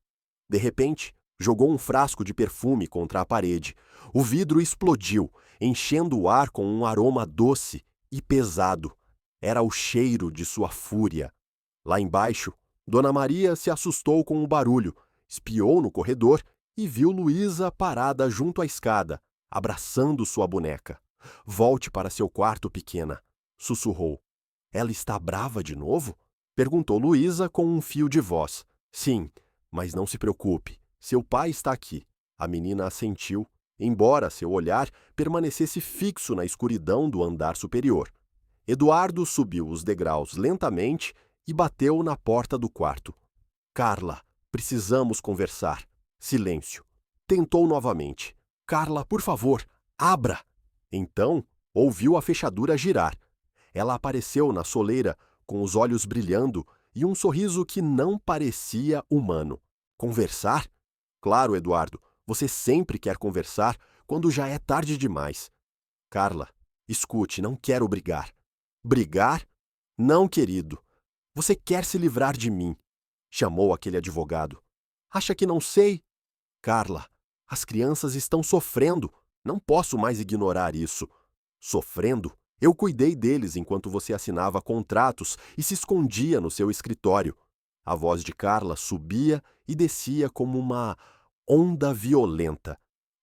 De repente, jogou um frasco de perfume contra a parede. O vidro explodiu, enchendo o ar com um aroma doce e pesado. Era o cheiro de sua fúria. Lá embaixo, Dona Maria se assustou com o barulho, espiou no corredor e viu Luísa parada junto à escada, abraçando sua boneca. Volte para seu quarto, pequena, sussurrou. Ela está brava de novo? Perguntou Luísa com um fio de voz. Sim, mas não se preocupe, seu pai está aqui. A menina assentiu, embora seu olhar permanecesse fixo na escuridão do andar superior. Eduardo subiu os degraus lentamente e bateu na porta do quarto. Carla, precisamos conversar. Silêncio. Tentou novamente. Carla, por favor, abra! Então, ouviu a fechadura girar. Ela apareceu na soleira, com os olhos brilhando e um sorriso que não parecia humano. Conversar? Claro, Eduardo, você sempre quer conversar quando já é tarde demais. Carla, escute, não quero brigar. Brigar? Não, querido. Você quer se livrar de mim, chamou aquele advogado. Acha que não sei? Carla, as crianças estão sofrendo. Não posso mais ignorar isso. Sofrendo? Eu cuidei deles enquanto você assinava contratos e se escondia no seu escritório. A voz de Carla subia e descia como uma onda violenta.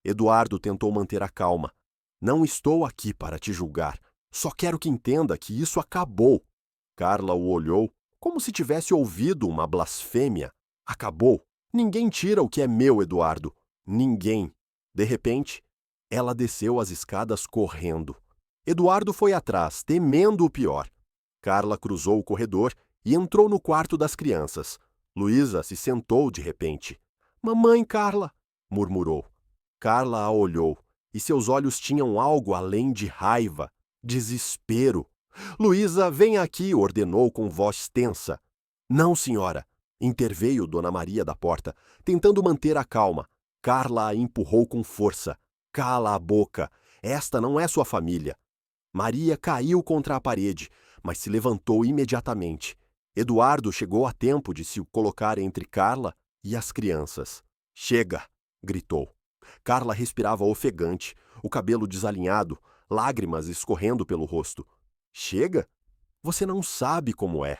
Eduardo tentou manter a calma. Não estou aqui para te julgar. Só quero que entenda que isso acabou. Carla o olhou como se tivesse ouvido uma blasfêmia. Acabou. Ninguém tira o que é meu, Eduardo. Ninguém. De repente, ela desceu as escadas correndo. Eduardo foi atrás, temendo o pior. Carla cruzou o corredor e entrou no quarto das crianças. Luísa se sentou de repente. Mamãe, Carla, murmurou. Carla a olhou, e seus olhos tinham algo além de raiva, desespero. Luísa, vem aqui, ordenou com voz tensa. Não, senhora, interveio Dona Maria da porta, tentando manter a calma. Carla a empurrou com força. Cala a boca, esta não é sua família. Maria caiu contra a parede, mas se levantou imediatamente. Eduardo chegou a tempo de se colocar entre Carla e as crianças. Chega! Gritou. Carla respirava ofegante, o cabelo desalinhado, lágrimas escorrendo pelo rosto. Chega? Você não sabe como é.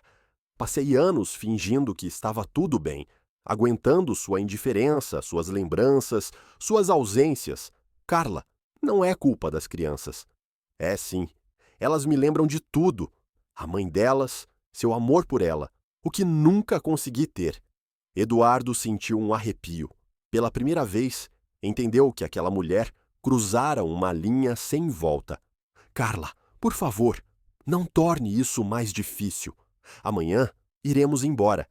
Passei anos fingindo que estava tudo bem. aguentando sua indiferença, suas lembranças, suas ausências. Carla, não é culpa das crianças. É sim. Elas me lembram de tudo. A mãe delas, seu amor por ela, o que nunca consegui ter. Eduardo sentiu um arrepio. Pela primeira vez, entendeu que aquela mulher cruzara uma linha sem volta. Carla, por favor, não torne isso mais difícil. Amanhã iremos embora.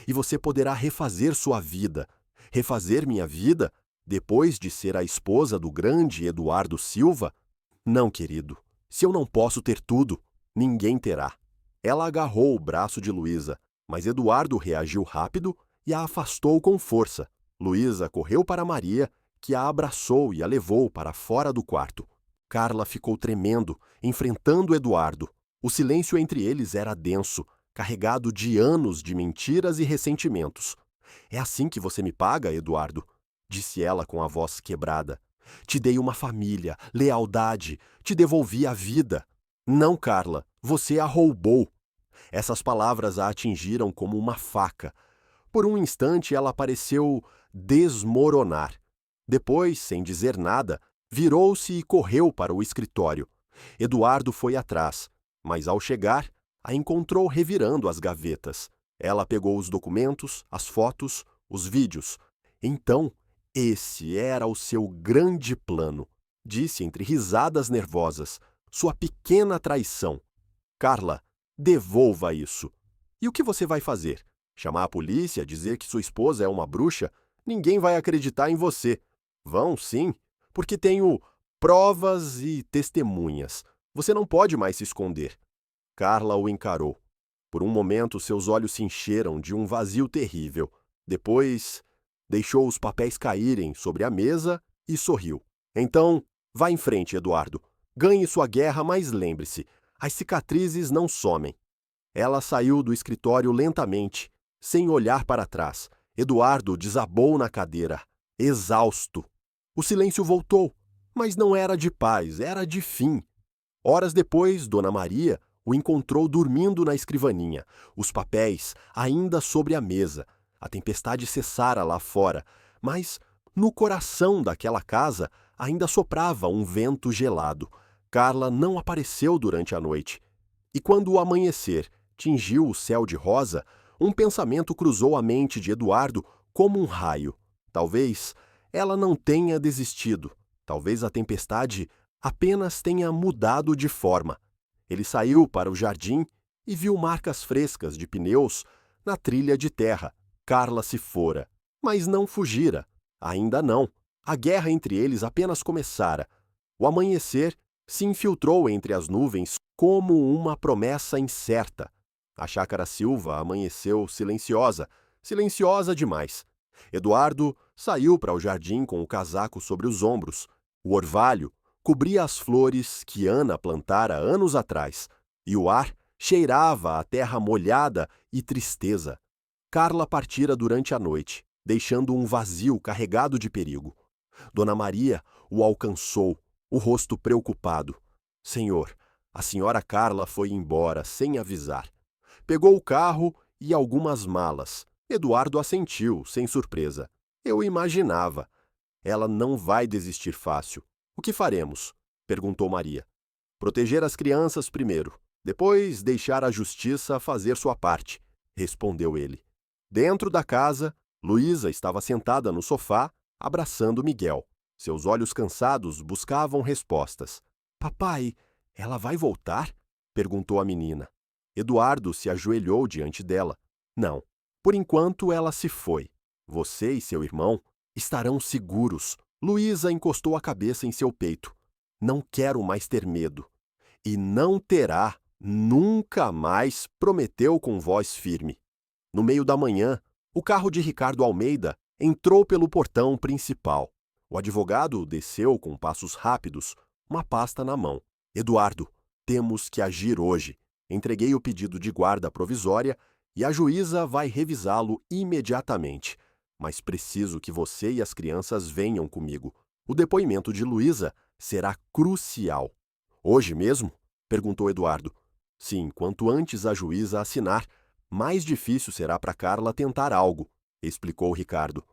E você poderá refazer sua vida. Refazer minha vida depois de ser a esposa do grande Eduardo Silva? Não, querido. Se eu não posso ter tudo, ninguém terá. Ela agarrou o braço de Luísa, mas Eduardo reagiu rápido e a afastou com força. Luísa correu para Maria, que a abraçou e a levou para fora do quarto. Carla ficou tremendo, enfrentando Eduardo. O silêncio entre eles era denso, carregado de anos de mentiras e ressentimentos. É assim que você me paga, Eduardo? Disse ela com a voz quebrada. Te dei uma família, lealdade, te devolvi a vida. Não, Carla, você a roubou. Essas palavras a atingiram como uma faca. Por um instante ela pareceu desmoronar. Depois, sem dizer nada, virou-se e correu para o escritório. Eduardo foi atrás, mas ao chegar, a encontrou revirando as gavetas. Ela pegou os documentos, as fotos, os vídeos. Então, esse era o seu grande plano, disse entre risadas nervosas. Sua pequena traição. Carla, devolva isso. E o que você vai fazer? Chamar a polícia, dizer que sua esposa é uma bruxa? Ninguém vai acreditar em você. Vão, sim, porque tenho provas e testemunhas. Você não pode mais se esconder. Carla o encarou. Por um momento, seus olhos se encheram de um vazio terrível. Depois, deixou os papéis caírem sobre a mesa e sorriu. Então, vá em frente, Eduardo. Ganhe sua guerra, mas lembre-se, as cicatrizes não somem. Ela saiu do escritório lentamente, sem olhar para trás. Eduardo desabou na cadeira, exausto. O silêncio voltou, mas não era de paz, era de fim. Horas depois, Dona Maria o encontrou dormindo na escrivaninha, os papéis ainda sobre a mesa. A tempestade cessara lá fora, mas no coração daquela casa ainda soprava um vento gelado. Carla não apareceu durante a noite. E quando o amanhecer tingiu o céu de rosa, um pensamento cruzou a mente de Eduardo como um raio. Talvez ela não tenha desistido. Talvez a tempestade apenas tenha mudado de forma. Ele saiu para o jardim e viu marcas frescas de pneus na trilha de terra. Carla se fora, mas não fugira. Ainda não. A guerra entre eles apenas começara. O amanhecer se infiltrou entre as nuvens como uma promessa incerta. A chácara Silva amanheceu silenciosa, silenciosa demais. Eduardo saiu para o jardim com o casaco sobre os ombros. O orvalho cobria as flores que Ana plantara anos atrás, e o ar cheirava a terra molhada e tristeza. Carla partira durante a noite, deixando um vazio carregado de perigo. Dona Maria o alcançou, o rosto preocupado. Senhor, a senhora Carla foi embora sem avisar. Pegou o carro e algumas malas. Eduardo assentiu, sem surpresa. Eu imaginava. Ela não vai desistir fácil. O que faremos? Perguntou Maria. Proteger as crianças primeiro, depois deixar a justiça fazer sua parte, respondeu ele. Dentro da casa, Luísa estava sentada no sofá, abraçando Miguel. Seus olhos cansados buscavam respostas. Papai, ela vai voltar? Perguntou a menina. Eduardo se ajoelhou diante dela. Não, por enquanto ela se foi. Você e seu irmão estarão seguros. Luísa encostou a cabeça em seu peito. Não quero mais ter medo. E não terá, nunca mais, prometeu com voz firme. No meio da manhã, o carro de Ricardo Almeida entrou pelo portão principal. O advogado desceu com passos rápidos, uma pasta na mão. Eduardo, temos que agir hoje. Entreguei o pedido de guarda provisória e a juíza vai revisá-lo imediatamente. Mas preciso que você e as crianças venham comigo. O depoimento de Luísa será crucial. Hoje mesmo? Perguntou Eduardo. Sim, quanto antes a juíza assinar, mais difícil será para Carla tentar algo. explicou Ricardo.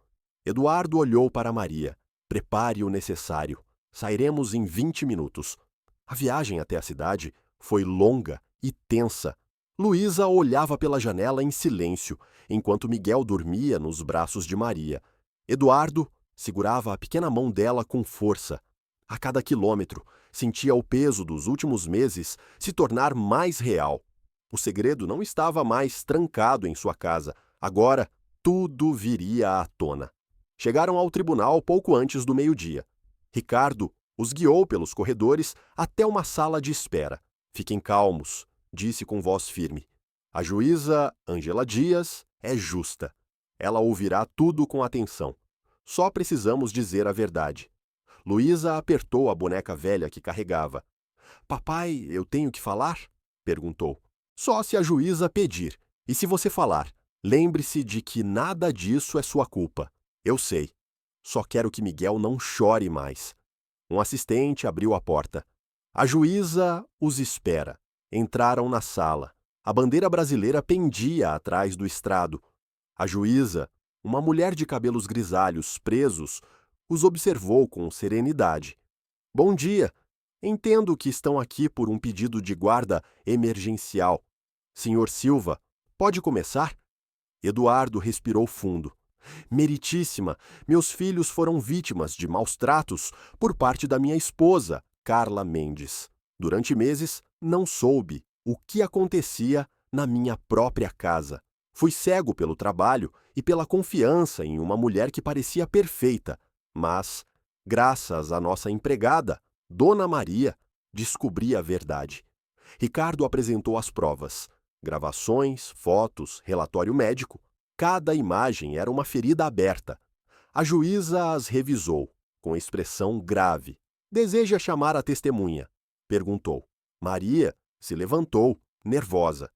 Eduardo olhou para Maria. Prepare o necessário. Sairemos em 20 minutos. A viagem até a cidade foi longa e tensa. Luísa olhava pela janela em silêncio, enquanto Miguel dormia nos braços de Maria. Eduardo segurava a pequena mão dela com força. A cada quilômetro, sentia o peso dos últimos meses se tornar mais real. O segredo não estava mais trancado em sua casa. Agora, tudo viria à tona. Chegaram ao tribunal pouco antes do meio-dia. Ricardo os guiou pelos corredores até uma sala de espera. Fiquem calmos, disse com voz firme. A juíza Ângela Dias é justa. Ela ouvirá tudo com atenção. Só precisamos dizer a verdade. Luísa apertou a boneca velha que carregava. Papai, eu tenho que falar? Perguntou. Só se a juíza pedir. E se você falar, lembre-se de que nada disso é sua culpa. Eu sei. Só quero que Miguel não chore mais. Um assistente abriu a porta. A juíza os espera. Entraram na sala. A bandeira brasileira pendia atrás do estrado. A juíza, uma mulher de cabelos grisalhos presos, os observou com serenidade. Bom dia. Entendo que estão aqui por um pedido de guarda emergencial. Senhor Silva, pode começar? Eduardo respirou fundo. Meritíssima, meus filhos foram vítimas de maus tratos por parte da minha esposa, Carla Mendes. Durante meses, não soube o que acontecia na minha própria casa. Fui cego pelo trabalho e pela confiança em uma mulher que parecia perfeita, mas, graças à nossa empregada, Dona Maria, descobri a verdade. Ricardo apresentou as provas. Gravações, fotos, relatório médico. Cada imagem era uma ferida aberta. A juíza as revisou, com expressão grave. Deseja chamar a testemunha? Perguntou. Maria se levantou, nervosa.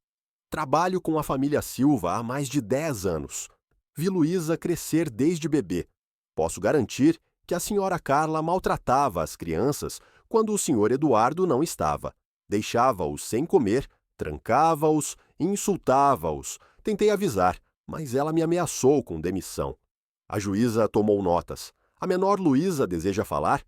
Trabalho com a família Silva há mais de 10 anos. Vi Luísa crescer desde bebê. Posso garantir que a senhora Carla maltratava as crianças quando o senhor Eduardo não estava. Deixava-os sem comer, trancava-os, insultava-os. Tentei avisar, mas ela me ameaçou com demissão. A juíza tomou notas. A menor Luísa deseja falar?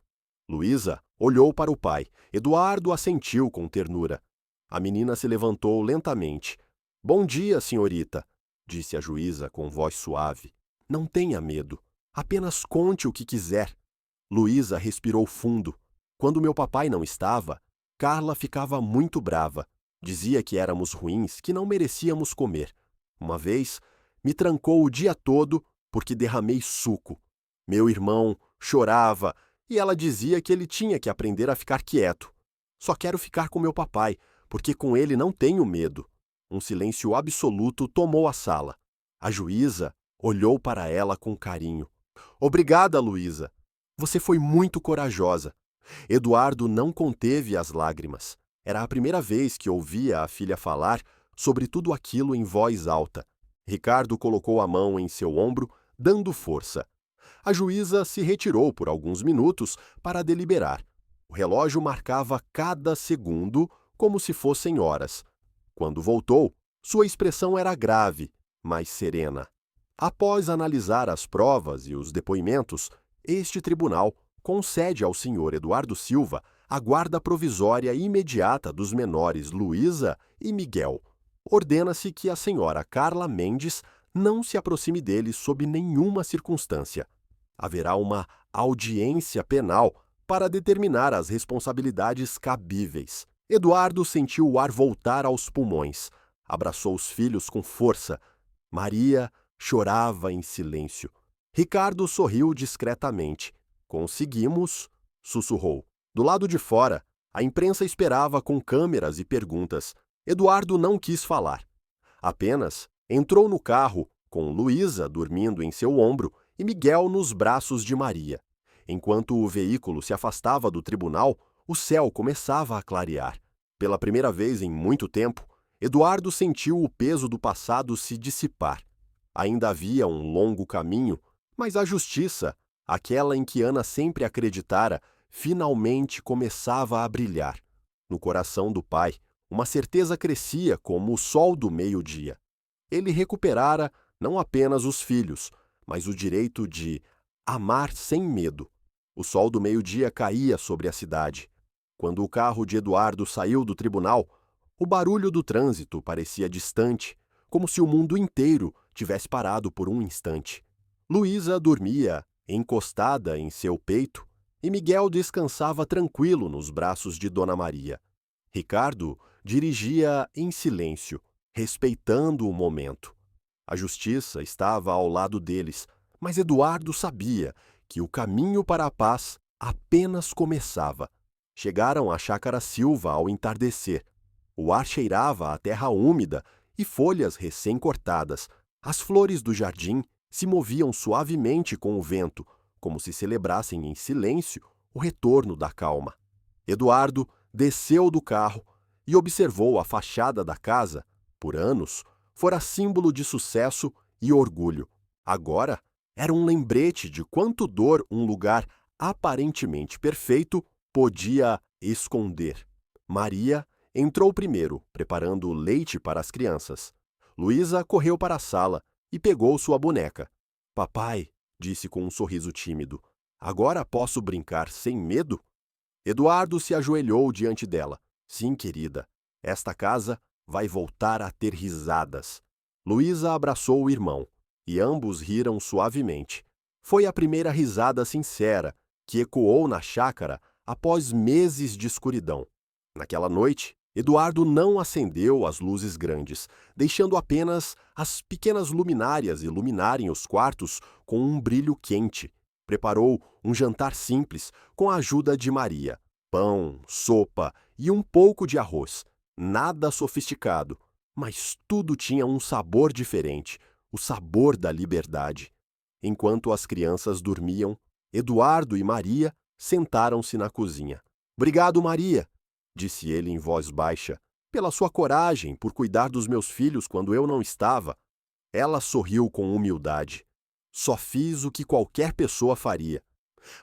Luísa olhou para o pai. Eduardo assentiu com ternura. A menina se levantou lentamente. Bom dia, senhorita, disse a juíza com voz suave. Não tenha medo. Apenas conte o que quiser. Luísa respirou fundo. Quando meu papai não estava, Carla ficava muito brava. Dizia que éramos ruins, que não merecíamos comer. Uma vez, me trancou o dia todo porque derramei suco. Meu irmão chorava e ela dizia que ele tinha que aprender a ficar quieto. Só quero ficar com meu papai, porque com ele não tenho medo. Um silêncio absoluto tomou a sala. A juíza olhou para ela com carinho. Obrigada, Luísa. Você foi muito corajosa. Eduardo não conteve as lágrimas. Era a primeira vez que ouvia a filha falar sobre tudo aquilo em voz alta. Ricardo colocou a mão em seu ombro, dando força. A juíza se retirou por alguns minutos para deliberar. O relógio marcava cada segundo como se fossem horas. Quando voltou, sua expressão era grave, mas serena. Após analisar as provas e os depoimentos, este tribunal concede ao senhor Eduardo Silva a guarda provisória imediata dos menores Luísa e Miguel. Ordena-se que a senhora Carla Mendes não se aproxime dele sob nenhuma circunstância. Haverá uma audiência penal para determinar as responsabilidades cabíveis. Eduardo sentiu o ar voltar aos pulmões. Abraçou os filhos com força. Maria chorava em silêncio. Ricardo sorriu discretamente. Conseguimos, sussurrou. Do lado de fora, a imprensa esperava com câmeras e perguntas. Eduardo não quis falar. Apenas entrou no carro, com Luísa dormindo em seu ombro e Miguel nos braços de Maria. Enquanto o veículo se afastava do tribunal, o céu começava a clarear. Pela primeira vez em muito tempo, Eduardo sentiu o peso do passado se dissipar. Ainda havia um longo caminho, mas a justiça, aquela em que Ana sempre acreditara, finalmente começava a brilhar. No coração do pai, uma certeza crescia como o sol do meio-dia. Ele recuperara, não apenas os filhos, mas o direito de amar sem medo. O sol do meio-dia caía sobre a cidade. Quando o carro de Eduardo saiu do tribunal, o barulho do trânsito parecia distante, como se o mundo inteiro tivesse parado por um instante. Luísa dormia, encostada em seu peito, e Miguel descansava tranquilo nos braços de Dona Maria. Ricardo dirigia em silêncio, respeitando o momento. A justiça estava ao lado deles, mas Eduardo sabia que o caminho para a paz apenas começava. Chegaram à Chácara Silva ao entardecer. O ar cheirava a terra úmida e folhas recém-cortadas. As flores do jardim se moviam suavemente com o vento, como se celebrassem em silêncio o retorno da calma. Eduardo desceu do carro e observou a fachada da casa. Por anos, fora símbolo de sucesso e orgulho. Agora, era um lembrete de quanto dor um lugar aparentemente perfeito podia esconder. Maria entrou primeiro, preparando leite para as crianças. Luísa correu para a sala e pegou sua boneca. Papai, disse com um sorriso tímido, agora posso brincar sem medo? Eduardo se ajoelhou diante dela. Sim, querida, esta casa vai voltar a ter risadas. Luísa abraçou o irmão, e ambos riram suavemente. Foi a primeira risada sincera, que ecoou na chácara após meses de escuridão. Naquela noite, Eduardo não acendeu as luzes grandes, deixando apenas as pequenas luminárias iluminarem os quartos com um brilho quente. Preparou um jantar simples com a ajuda de Maria. Pão, sopa e um pouco de arroz. Nada sofisticado, mas tudo tinha um sabor diferente, o sabor da liberdade. Enquanto as crianças dormiam, Eduardo e Maria sentaram-se na cozinha. Obrigado, Maria, disse ele em voz baixa, pela sua coragem, por cuidar dos meus filhos quando eu não estava. Ela sorriu com humildade. Só fiz o que qualquer pessoa faria.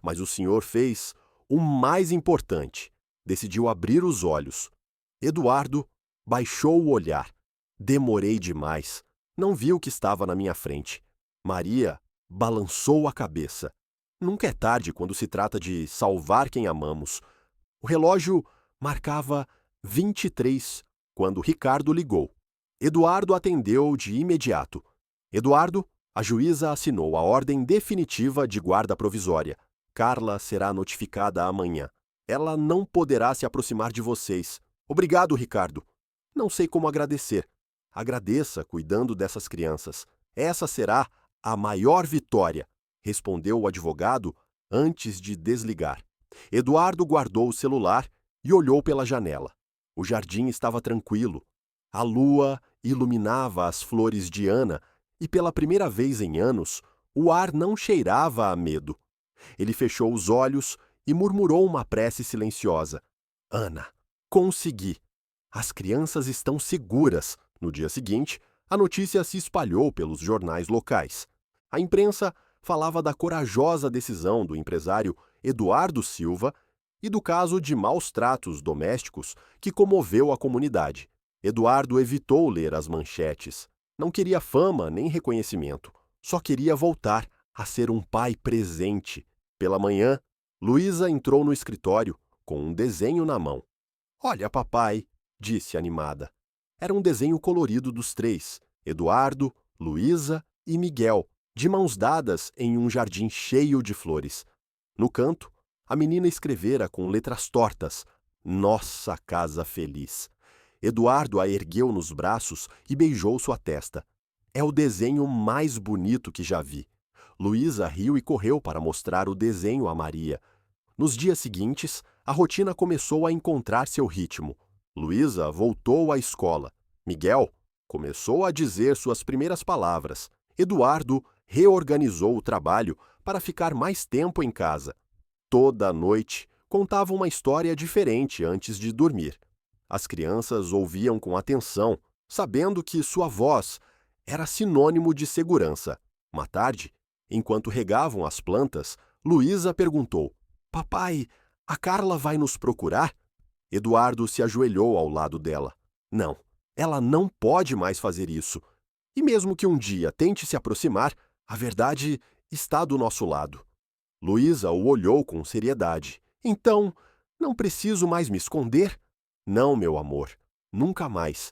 Mas o senhor fez o mais importante. Decidiu abrir os olhos. Eduardo baixou o olhar. Demorei demais. Não vi o que estava na minha frente. Maria balançou a cabeça. Nunca é tarde quando se trata de salvar quem amamos. O relógio marcava 23 quando Ricardo ligou. Eduardo atendeu de imediato. Eduardo, a juíza assinou a ordem definitiva de guarda provisória. Carla será notificada amanhã. Ela não poderá se aproximar de vocês. Obrigado, Ricardo. Não sei como agradecer. Agradeça cuidando dessas crianças. Essa será a maior vitória, respondeu o advogado antes de desligar. Eduardo guardou o celular e olhou pela janela. O jardim estava tranquilo. A lua iluminava as flores de Ana e, pela primeira vez em anos, o ar não cheirava a medo. Ele fechou os olhos e murmurou uma prece silenciosa. Ana, consegui. As crianças estão seguras. No dia seguinte, a notícia se espalhou pelos jornais locais. A imprensa falava da corajosa decisão do empresário Eduardo Silva e do caso de maus tratos domésticos que comoveu a comunidade. Eduardo evitou ler as manchetes. Não queria fama nem reconhecimento. Só queria voltar a ser um pai presente. Pela manhã, Luísa entrou no escritório com um desenho na mão. Olha, papai, disse animada. Era um desenho colorido dos três, Eduardo, Luísa e Miguel, de mãos dadas em um jardim cheio de flores. No canto, a menina escrevera com letras tortas, Nossa Casa Feliz. Eduardo a ergueu nos braços e beijou sua testa. É o desenho mais bonito que já vi. Luísa riu e correu para mostrar o desenho a Maria. Nos dias seguintes, a rotina começou a encontrar seu ritmo. Luísa voltou à escola. Miguel começou a dizer suas primeiras palavras. Eduardo reorganizou o trabalho para ficar mais tempo em casa. Toda noite, contava uma história diferente antes de dormir. As crianças ouviam com atenção, sabendo que sua voz era sinônimo de segurança. Uma tarde, enquanto regavam as plantas, Luísa perguntou: Papai, a Carla vai nos procurar? Eduardo se ajoelhou ao lado dela. Não, ela não pode mais fazer isso. E mesmo que um dia tente se aproximar, a verdade está do nosso lado. Luísa o olhou com seriedade. Então, não preciso mais me esconder? Não, meu amor, nunca mais.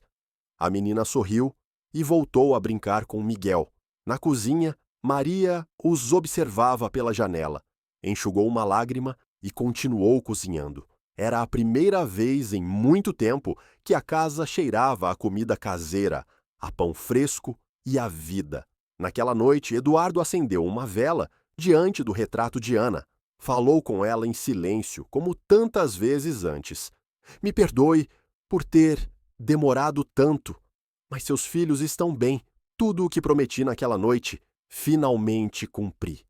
A menina sorriu e voltou a brincar com Miguel. Na cozinha, Maria os observava pela janela. Enxugou uma lágrima e continuou cozinhando. Era a primeira vez em muito tempo que a casa cheirava a comida caseira, a pão fresco e a vida. Naquela noite, Eduardo acendeu uma vela diante do retrato de Ana. Falou com ela em silêncio, como tantas vezes antes. Me perdoe por ter demorado tanto, mas seus filhos estão bem. Tudo o que prometi naquela noite, finalmente cumpri.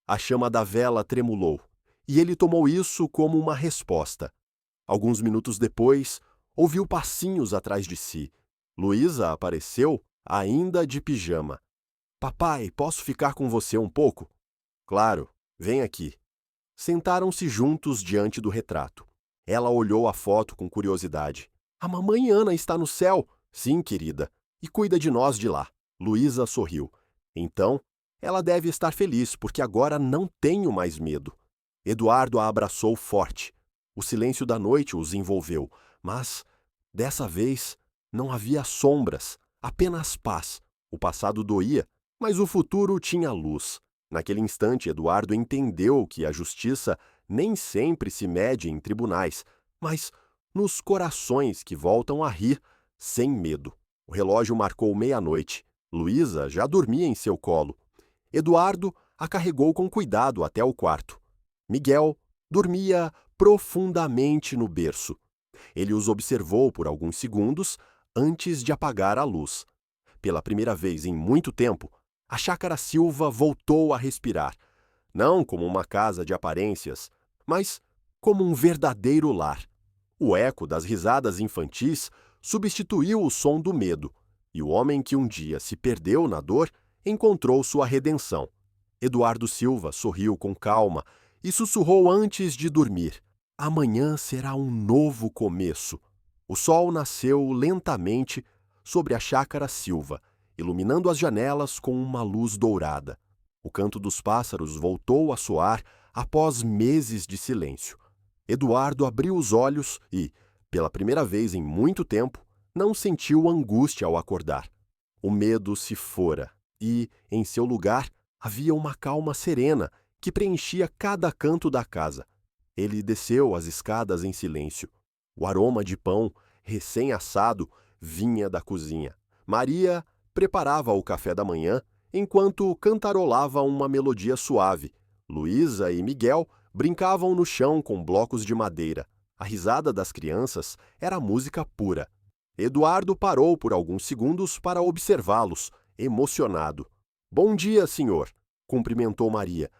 A chama da vela tremulou, e ele tomou isso como uma resposta. Alguns minutos depois, ouviu passinhos atrás de si. Luísa apareceu, ainda de pijama. Papai, posso ficar com você um pouco? Claro, vem aqui. Sentaram-se juntos diante do retrato. Ela olhou a foto com curiosidade. A mamãe Ana está no céu? Sim, querida. E cuida de nós de lá. Luísa sorriu. Então, ela deve estar feliz, porque agora não tenho mais medo. Eduardo a abraçou forte. O silêncio da noite os envolveu, mas, dessa vez, não havia sombras, apenas paz. O passado doía, mas o futuro tinha luz. Naquele instante, Eduardo entendeu que a justiça nem sempre se mede em tribunais, mas nos corações que voltam a rir sem medo. O relógio marcou meia-noite. Luísa já dormia em seu colo. Eduardo a carregou com cuidado até o quarto. Miguel dormia profundamente no berço. Ele os observou por alguns segundos antes de apagar a luz. Pela primeira vez em muito tempo, a Chácara Silva voltou a respirar, não como uma casa de aparências, mas como um verdadeiro lar. O eco das risadas infantis substituiu o som do medo, e o homem que um dia se perdeu na dor encontrou sua redenção. Eduardo Silva sorriu com calma e sussurrou antes de dormir: amanhã será um novo começo. O sol nasceu lentamente sobre a Chácara Silva, iluminando as janelas com uma luz dourada. O canto dos pássaros voltou a soar após meses de silêncio. Eduardo abriu os olhos e, pela primeira vez em muito tempo, não sentiu angústia ao acordar. O medo se fora e, em seu lugar, havia uma calma serena que preenchia cada canto da casa. Ele desceu as escadas em silêncio. O aroma de pão, recém-assado, vinha da cozinha. Maria preparava o café da manhã enquanto cantarolava uma melodia suave. Luísa e Miguel brincavam no chão com blocos de madeira. A risada das crianças era música pura. Eduardo parou por alguns segundos para observá-los, emocionado. Bom dia, senhor, cumprimentou Maria.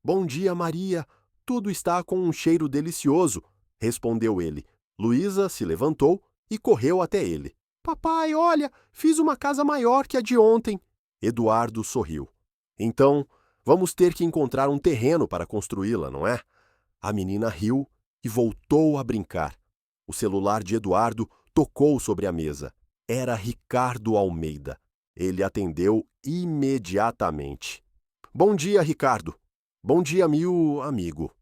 Bom dia, Maria. Tudo está com um cheiro delicioso, respondeu ele. Luísa se levantou e correu até ele. Papai, olha, fiz uma casa maior que a de ontem. Eduardo sorriu. Então, vamos ter que encontrar um terreno para construí-la, não é? A menina riu e voltou a brincar. O celular de Eduardo tocou sobre a mesa. Era Ricardo Almeida. Ele atendeu imediatamente. Bom dia, Ricardo. Bom dia, meu amigo.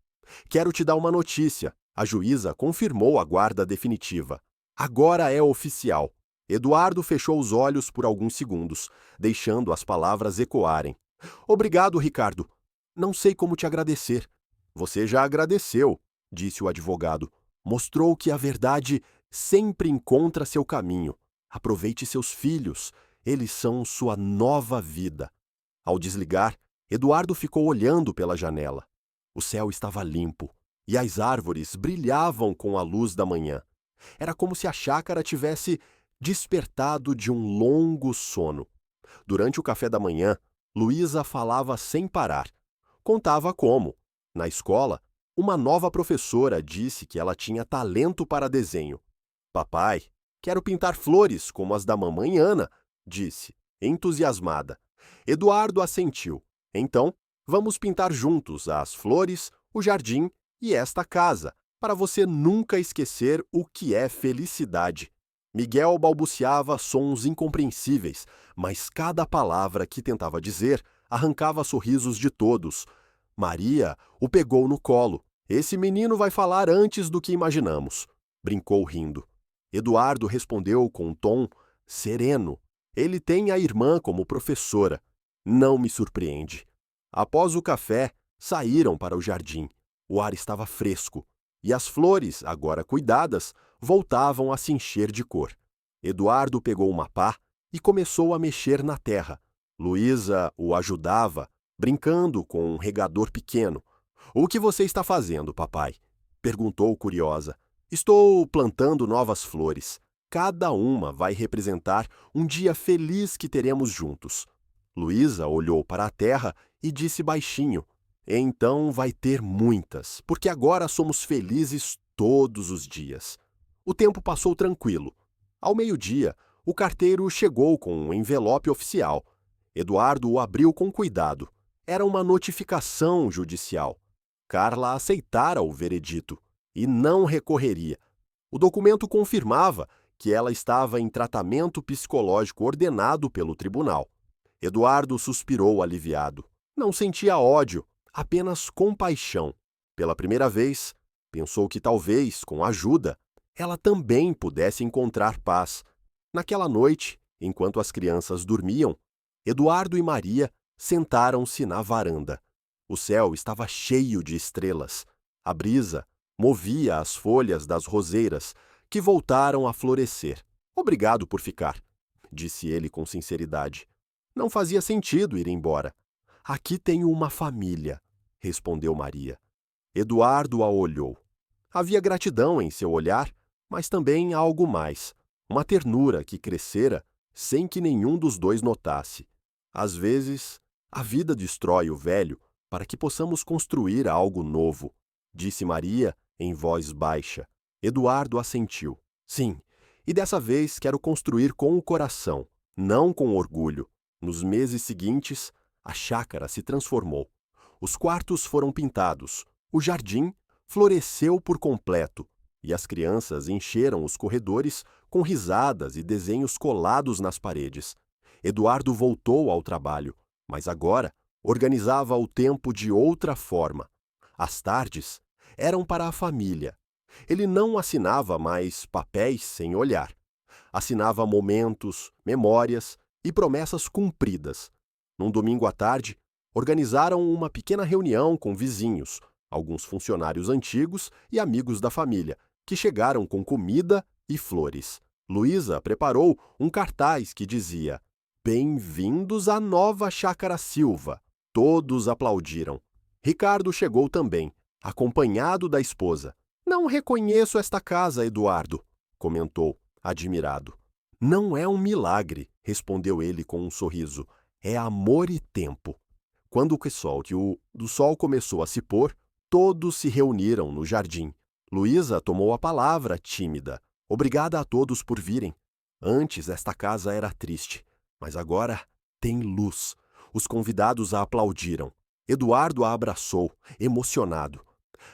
Quero te dar uma notícia. A juíza confirmou a guarda definitiva. Agora é oficial. Eduardo fechou os olhos por alguns segundos, deixando as palavras ecoarem. Obrigado, Ricardo. Não sei como te agradecer. Você já agradeceu, disse o advogado. Mostrou que a verdade sempre encontra seu caminho. Aproveite seus filhos. Eles são sua nova vida. Ao desligar, Eduardo ficou olhando pela janela. O céu estava limpo e as árvores brilhavam com a luz da manhã. Era como se a chácara tivesse despertado de um longo sono. Durante o café da manhã, Luísa falava sem parar. Contava como, na escola, uma nova professora disse que ela tinha talento para desenho. Papai, quero pintar flores como as da mamãe Ana, disse, entusiasmada. Eduardo assentiu. Então, vamos pintar juntos as flores, o jardim e esta casa, para você nunca esquecer o que é felicidade. Miguel balbuciava sons incompreensíveis, mas cada palavra que tentava dizer arrancava sorrisos de todos. Maria o pegou no colo. Esse menino vai falar antes do que imaginamos, brincou rindo. Eduardo respondeu com um tom sereno. Ele tem a irmã como professora. Não me surpreende. Após o café, saíram para o jardim. O ar estava fresco e as flores, agora cuidadas, voltavam a se encher de cor. Eduardo pegou uma pá e começou a mexer na terra. Luísa o ajudava, brincando com um regador pequeno. "O que você está fazendo, papai?" perguntou curiosa. "Estou plantando novas flores. Cada uma vai representar um dia feliz que teremos juntos." Luísa olhou para a terra e disse baixinho: "Então vai ter muitas, porque agora somos felizes todos os dias." O tempo passou tranquilo. Ao meio-dia, o carteiro chegou com um envelope oficial. Eduardo o abriu com cuidado. Era uma notificação judicial. Carla aceitara o veredito e não recorreria. O documento confirmava que ela estava em tratamento psicológico ordenado pelo tribunal. Eduardo suspirou aliviado. Não sentia ódio, apenas compaixão. Pela primeira vez, pensou que talvez, com ajuda, ela também pudesse encontrar paz. Naquela noite, enquanto as crianças dormiam, Eduardo e Maria sentaram-se na varanda. O céu estava cheio de estrelas. A brisa movia as folhas das roseiras, que voltaram a florescer. "Obrigado por ficar", disse ele com sinceridade. Não fazia sentido ir embora. "Aqui tenho uma família", respondeu Maria. Eduardo a olhou. Havia gratidão em seu olhar, mas também algo mais. Uma ternura que crescera sem que nenhum dos dois notasse. Às vezes, a vida destrói o velho para que possamos construir algo novo, disse Maria em voz baixa. Eduardo assentiu. "Sim, e dessa vez quero construir com o coração, não com orgulho." Nos meses seguintes, a chácara se transformou. Os quartos foram pintados, o jardim floresceu por completo e as crianças encheram os corredores com risadas e desenhos colados nas paredes. Eduardo voltou ao trabalho, mas agora organizava o tempo de outra forma. As tardes eram para a família. Ele não assinava mais papéis sem olhar. Assinava momentos, memórias e promessas cumpridas. Num domingo à tarde, organizaram uma pequena reunião com vizinhos, alguns funcionários antigos e amigos da família, que chegaram com comida e flores. Luísa preparou um cartaz que dizia: "Bem-vindos à nova Chácara Silva." Todos aplaudiram. Ricardo chegou também, acompanhado da esposa. "Não reconheço esta casa, Eduardo", comentou, admirado. "Não é um milagre", respondeu ele com um sorriso. "É amor e tempo." Quando o sol começou a se pôr, todos se reuniram no jardim. Luísa tomou a palavra, tímida. "Obrigada a todos por virem. Antes esta casa era triste, mas agora tem luz." Os convidados a aplaudiram. Eduardo a abraçou, emocionado.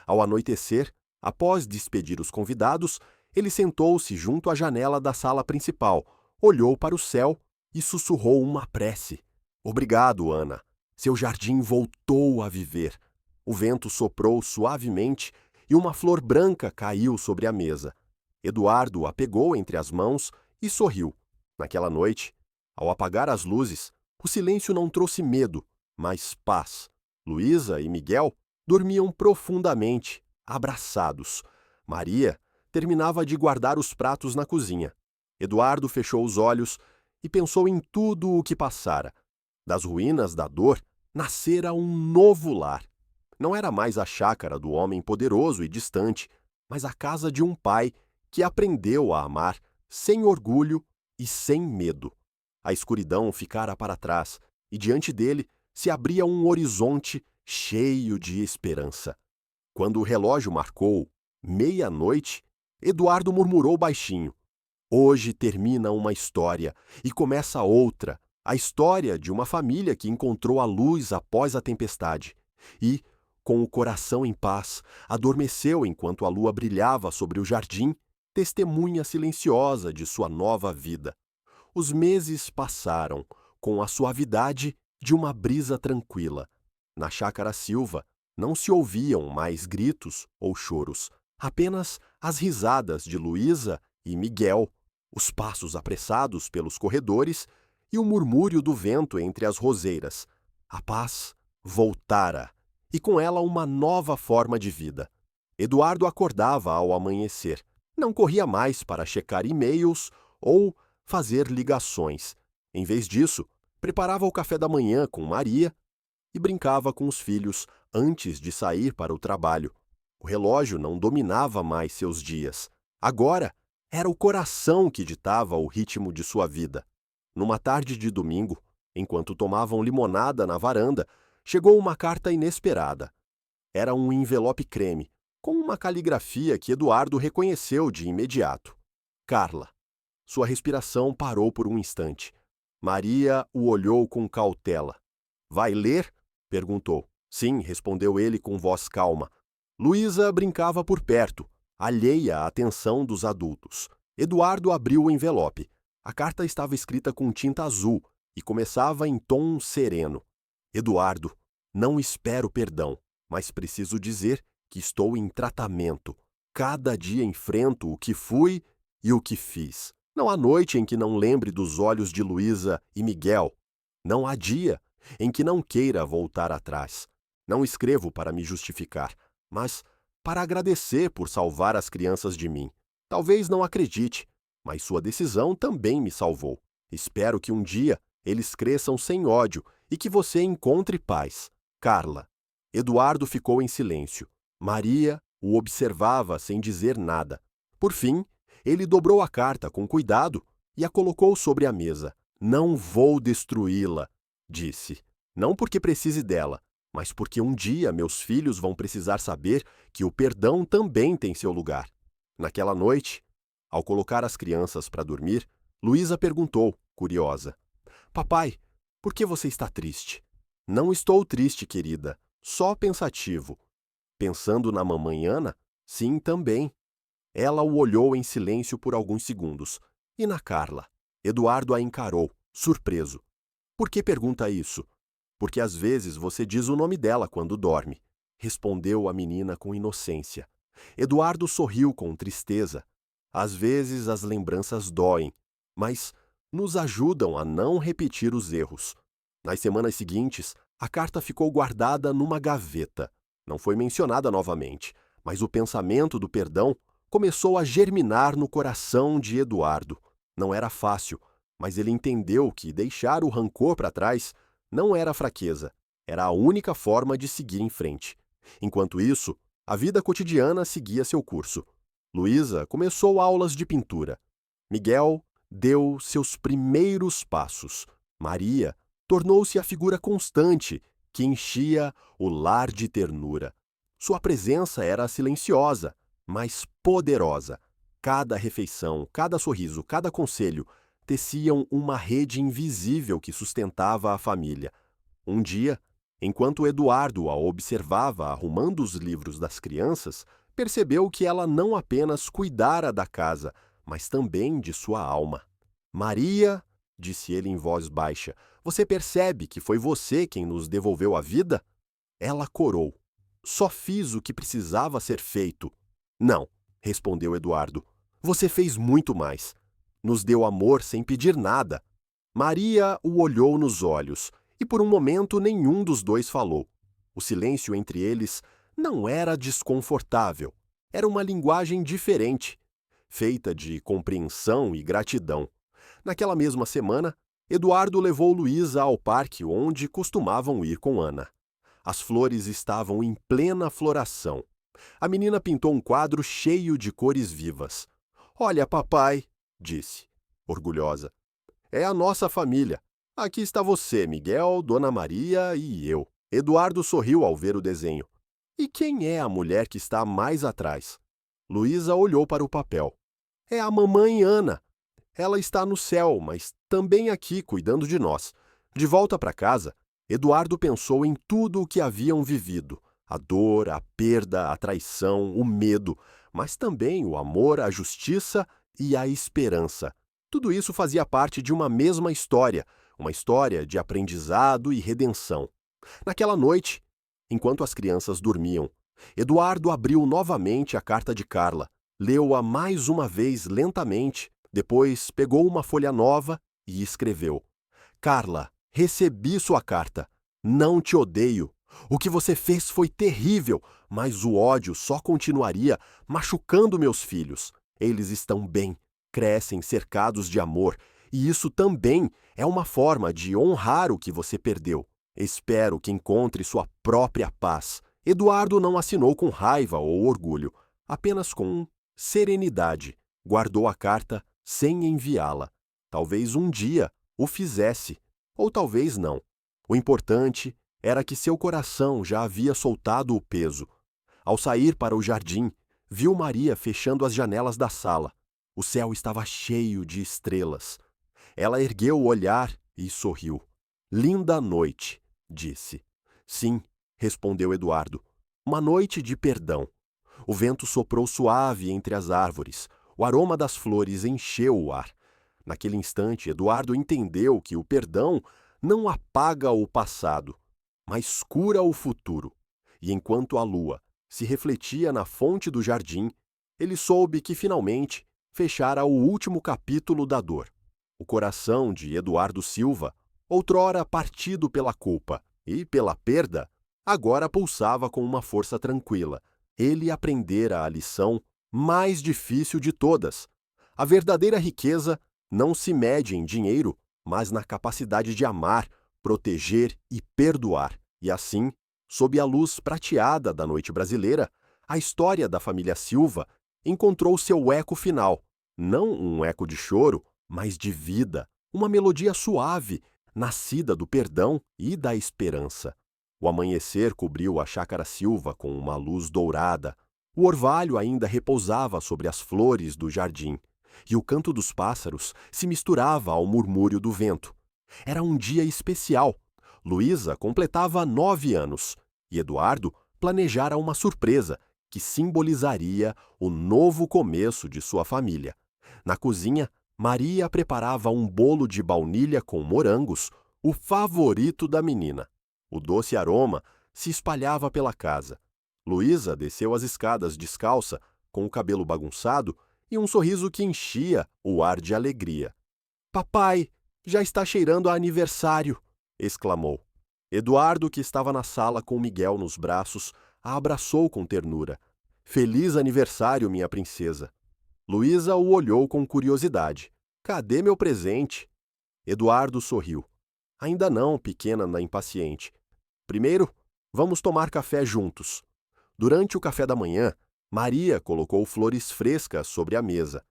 Ao anoitecer, após despedir os convidados, ele sentou-se junto à janela da sala principal, olhou para o céu e sussurrou uma prece. "Obrigado, Ana. Seu jardim voltou a viver." O vento soprou suavemente e uma flor branca caiu sobre a mesa. Eduardo a pegou entre as mãos e sorriu. Naquela noite, ao apagar as luzes, o silêncio não trouxe medo, mas paz. Luísa e Miguel dormiam profundamente, abraçados. Maria terminava de guardar os pratos na cozinha. Eduardo fechou os olhos e pensou em tudo o que passara. Das ruínas da dor, nascera um novo lar. Não era mais a chácara do homem poderoso e distante, mas a casa de um pai que aprendeu a amar sem orgulho e sem medo. A escuridão ficara para trás e diante dele se abria um horizonte cheio de esperança. Quando o relógio marcou meia-noite, Eduardo murmurou baixinho: "Hoje termina uma história e começa outra, a história de uma família que encontrou a luz após a tempestade e, com o coração em paz, adormeceu enquanto a lua brilhava sobre o jardim testemunha silenciosa de sua nova vida. Os meses passaram com a suavidade de uma brisa tranquila. Na chácara Silva não se ouviam mais gritos ou choros, apenas as risadas de Luísa e Miguel, os passos apressados pelos corredores e o murmúrio do vento entre as roseiras. A paz voltara, e com ela uma nova forma de vida. Eduardo acordava ao amanhecer. Não corria mais para checar e-mails ou fazer ligações. Em vez disso, preparava o café da manhã com Maria e brincava com os filhos antes de sair para o trabalho. O relógio não dominava mais seus dias. Agora, era o coração que ditava o ritmo de sua vida. Numa tarde de domingo, enquanto tomavam limonada na varanda, chegou uma carta inesperada. Era um envelope creme, com uma caligrafia que Eduardo reconheceu de imediato. Carla. Sua respiração parou por um instante. Maria o olhou com cautela. Vai ler? Perguntou. Sim, respondeu ele com voz calma. Luísa brincava por perto, alheia à atenção dos adultos. Eduardo abriu o envelope. A carta estava escrita com tinta azul e começava em tom sereno. Eduardo, não espero perdão, mas preciso dizer que estou em tratamento. Cada dia enfrento o que fui e o que fiz. Não há noite em que não lembre dos olhos de Luísa e Miguel. Não há dia em que não queira voltar atrás. Não escrevo para me justificar, mas para agradecer por salvar as crianças de mim. Talvez não acredite, mas sua decisão também me salvou. Espero que um dia eles cresçam sem ódio e que você encontre paz. Carla. Eduardo ficou em silêncio. Maria o observava sem dizer nada. Por fim, ele dobrou a carta com cuidado e a colocou sobre a mesa. Não vou destruí-la, disse. Não porque precise dela, mas porque um dia meus filhos vão precisar saber que o perdão também tem seu lugar. Naquela noite, ao colocar as crianças para dormir, Luísa perguntou, curiosa. Papai, por que você está triste? Não estou triste, querida, só pensativo. Pensando na mamãe Ana? Sim, também. Ela o olhou em silêncio por alguns segundos. E na Carla? Eduardo a encarou, surpreso. Por que pergunta isso? Porque às vezes você diz o nome dela quando dorme, respondeu a menina com inocência. Eduardo sorriu com tristeza. Às vezes as lembranças doem, mas nos ajudam a não repetir os erros. Nas semanas seguintes, a carta ficou guardada numa gaveta. Não foi mencionada novamente, mas o pensamento do perdão começou a germinar no coração de Eduardo. Não era fácil, mas ele entendeu que deixar o rancor para trás não era fraqueza, era a única forma de seguir em frente. Enquanto isso, a vida cotidiana seguia seu curso. Luísa começou aulas de pintura. Miguel deu seus primeiros passos. Maria tornou-se a figura constante que enchia o lar de ternura. Sua presença era silenciosa, mas poderosa. Cada refeição, cada sorriso, cada conselho teciam uma rede invisível que sustentava a família. Um dia, enquanto Eduardo a observava arrumando os livros das crianças, percebeu que ela não apenas cuidara da casa, mas também de sua alma. Maria, disse ele em voz baixa, você percebe que foi você quem nos devolveu a vida? Ela corou. Só fiz o que precisava ser feito. Não, respondeu Eduardo. Você fez muito mais. Nos deu amor sem pedir nada. Maria o olhou nos olhos, e por um momento nenhum dos dois falou. O silêncio entre eles não era desconfortável. Era uma linguagem diferente, feita de compreensão e gratidão. Naquela mesma semana, Eduardo levou Luísa ao parque onde costumavam ir com Ana. As flores estavam em plena floração. A menina pintou um quadro cheio de cores vivas. Olha, papai, disse, orgulhosa. É a nossa família. Aqui está você, Miguel, Dona Maria e eu. Eduardo sorriu ao ver o desenho. E quem é a mulher que está mais atrás? Luísa olhou para o papel. É a mamãe Ana. Ela está no céu, mas também aqui cuidando de nós. De volta para casa, Eduardo pensou em tudo o que haviam vivido. A dor, a perda, a traição, o medo. mas também o amor, a justiça e a esperança. Tudo isso fazia parte de uma mesma história, uma história de aprendizado e redenção. Naquela noite, enquanto as crianças dormiam, Eduardo abriu novamente a carta de Carla, leu-a mais uma vez lentamente, depois pegou uma folha nova e escreveu: Carla, recebi sua carta. Não te odeio. O que você fez foi terrível, mas o ódio só continuaria machucando meus filhos. Eles estão bem, crescem cercados de amor, e isso também é uma forma de honrar o que você perdeu. Espero que encontre sua própria paz. Eduardo não assinou com raiva ou orgulho, apenas com serenidade. Guardou a carta sem enviá-la. Talvez um dia o fizesse, ou talvez não. O importante era que seu coração já havia soltado o peso. Ao sair para o jardim, viu Maria fechando as janelas da sala. O céu estava cheio de estrelas. Ela ergueu o olhar e sorriu. Linda noite, disse. Sim, respondeu Eduardo. Uma noite de perdão. O vento soprou suave entre as árvores. O aroma das flores encheu o ar. Naquele instante, Eduardo entendeu que o perdão não apaga o passado, mas cura o futuro. E enquanto a lua se refletia na fonte do jardim, ele soube que finalmente fechara o último capítulo da dor. O coração de Eduardo Silva, outrora partido pela culpa e pela perda, agora pulsava com uma força tranquila. Ele aprendera a lição mais difícil de todas. A verdadeira riqueza não se mede em dinheiro, mas na capacidade de amar, proteger e perdoar. E assim, sob a luz prateada da noite brasileira, a história da família Silva encontrou seu eco final. Não um eco de choro, mas de vida, uma melodia suave, nascida do perdão e da esperança. O amanhecer cobriu a chácara Silva com uma luz dourada. O orvalho ainda repousava sobre as flores do jardim, e o canto dos pássaros se misturava ao murmúrio do vento. Era um dia especial. Luísa completava 9 anos, e Eduardo planejara uma surpresa que simbolizaria o novo começo de sua família. Na cozinha, Maria preparava um bolo de baunilha com morangos, o favorito da menina. O doce aroma se espalhava pela casa. Luísa desceu as escadas descalça, com o cabelo bagunçado e um sorriso que enchia o ar de alegria. Papai, já está cheirando a aniversário! Exclamou. Eduardo, que estava na sala com Miguel nos braços, a abraçou com ternura. Feliz aniversário, minha princesa! Luísa o olhou com curiosidade. Cadê meu presente? Eduardo sorriu. Ainda não, pequena na impaciente. Primeiro, vamos tomar café juntos. Durante o café da manhã, Maria colocou flores frescas sobre a mesa.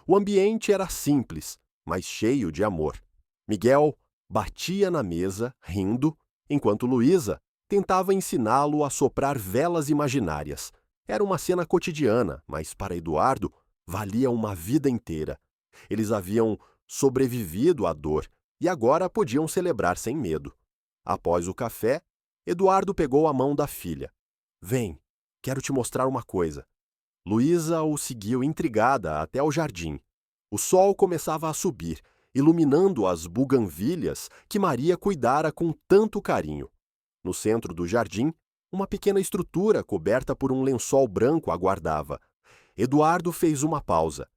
O ambiente era simples, mas cheio de amor. Miguel batia na mesa, rindo, enquanto Luísa tentava ensiná-lo a soprar velas imaginárias. Era uma cena cotidiana, mas para Eduardo valia uma vida inteira. Eles haviam sobrevivido à dor e agora podiam celebrar sem medo. Após o café, Eduardo pegou a mão da filha. Vem, quero te mostrar uma coisa. Luísa o seguiu intrigada até o jardim. O sol começava a subir, iluminando as buganvílias que Maria cuidara com tanto carinho. No centro do jardim, uma pequena estrutura coberta por um lençol branco aguardava. Eduardo fez uma pausa.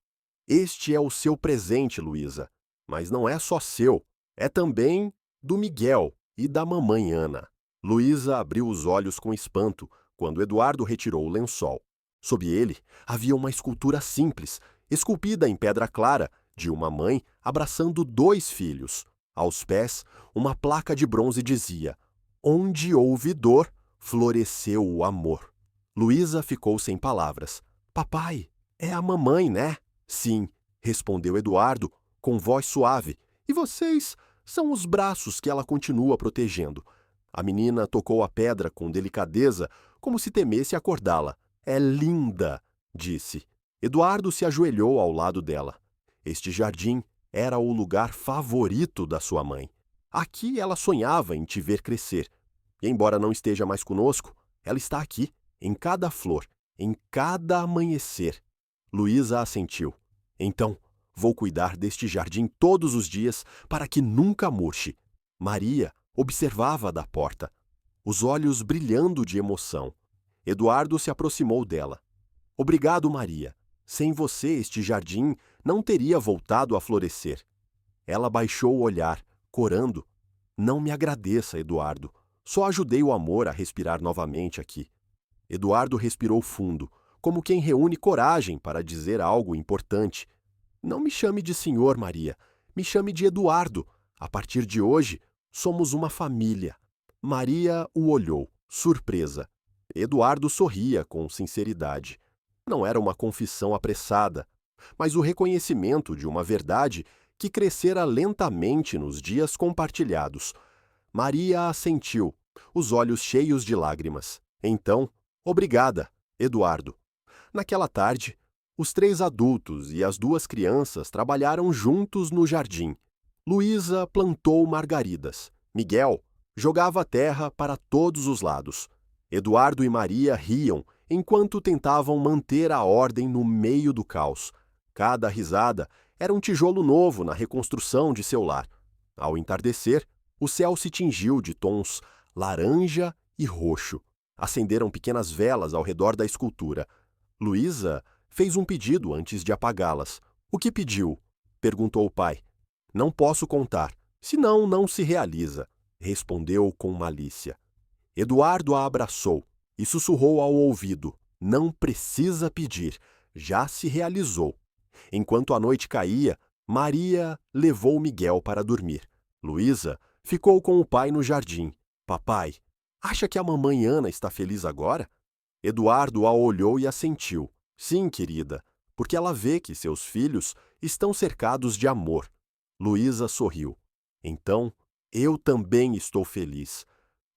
Este é o seu presente, Luísa. Mas não é só seu, é também do Miguel e da mamãe Ana. Luísa abriu os olhos com espanto quando Eduardo retirou o lençol. Sob ele havia uma escultura simples, esculpida em pedra clara, de uma mãe abraçando 2 filhos. Aos pés, uma placa de bronze dizia: Onde houve dor, floresceu o amor. Luísa ficou sem palavras. Papai, é a mamãe, né? Sim, respondeu Eduardo, com voz suave. E vocês são os braços que ela continua protegendo. A menina tocou a pedra com delicadeza, como se temesse acordá-la. É linda, disse. Eduardo se ajoelhou ao lado dela. Este jardim era o lugar favorito da sua mãe. Aqui ela sonhava em te ver crescer. E embora não esteja mais conosco, ela está aqui, em cada flor, em cada amanhecer. Luísa assentiu. Então, vou cuidar deste jardim todos os dias para que nunca murche. Maria observava da porta, os olhos brilhando de emoção. Eduardo se aproximou dela. Obrigado, Maria. Sem você, este jardim não teria voltado a florescer. Ela baixou o olhar, corando. Não me agradeça, Eduardo. Só ajudei o amor a respirar novamente aqui. Eduardo respirou fundo, como quem reúne coragem para dizer algo importante. Não me chame de senhor, Maria. Me chame de Eduardo. A partir de hoje, somos uma família. Maria o olhou, surpresa. Eduardo sorria com sinceridade. Não era uma confissão apressada, mas o reconhecimento de uma verdade que crescera lentamente nos dias compartilhados. Maria assentiu, os olhos cheios de lágrimas. Então, obrigada, Eduardo. Naquela tarde, os 3 adultos e as 2 crianças trabalharam juntos no jardim. Luísa plantou margaridas. Miguel jogava terra para todos os lados. Eduardo e Maria riam enquanto tentavam manter a ordem no meio do caos. Cada risada era um tijolo novo na reconstrução de seu lar. Ao entardecer, o céu se tingiu de tons laranja e roxo. Acenderam pequenas velas ao redor da escultura. Luísa fez um pedido antes de apagá-las. O que pediu? Perguntou o pai. Não posso contar, senão não se realiza, respondeu com malícia. Eduardo a abraçou e sussurrou ao ouvido. Não precisa pedir, já se realizou. Enquanto a noite caía, Maria levou Miguel para dormir. Luísa ficou com o pai no jardim. Papai, acha que a mamãe Ana está feliz agora? Eduardo a olhou e assentiu. Sim, querida, porque ela vê que seus filhos estão cercados de amor. Luísa sorriu. Então, eu também estou feliz.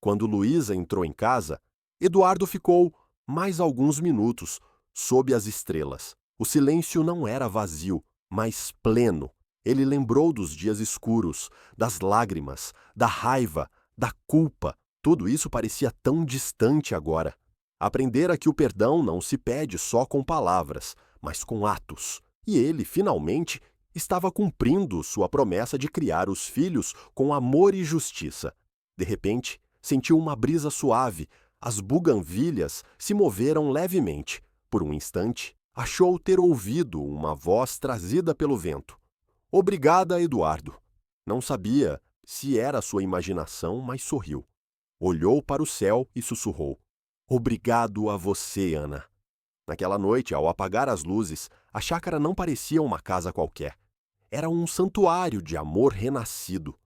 Quando Luísa entrou em casa, Eduardo ficou mais alguns minutos sob as estrelas. O silêncio não era vazio, mas pleno. Ele lembrou dos dias escuros, das lágrimas, da raiva, da culpa. Tudo isso parecia tão distante agora. Aprendera que o perdão não se pede só com palavras, mas com atos. E ele, finalmente, estava cumprindo sua promessa de criar os filhos com amor e justiça. De repente, sentiu uma brisa suave. As buganvílias se moveram levemente. Por um instante, achou ter ouvido uma voz trazida pelo vento. Obrigada, Eduardo. Não sabia se era sua imaginação, mas sorriu. Olhou para o céu e sussurrou. Obrigado a você, Ana. Naquela noite, ao apagar as luzes, a chácara não parecia uma casa qualquer. Era um santuário de amor renascido.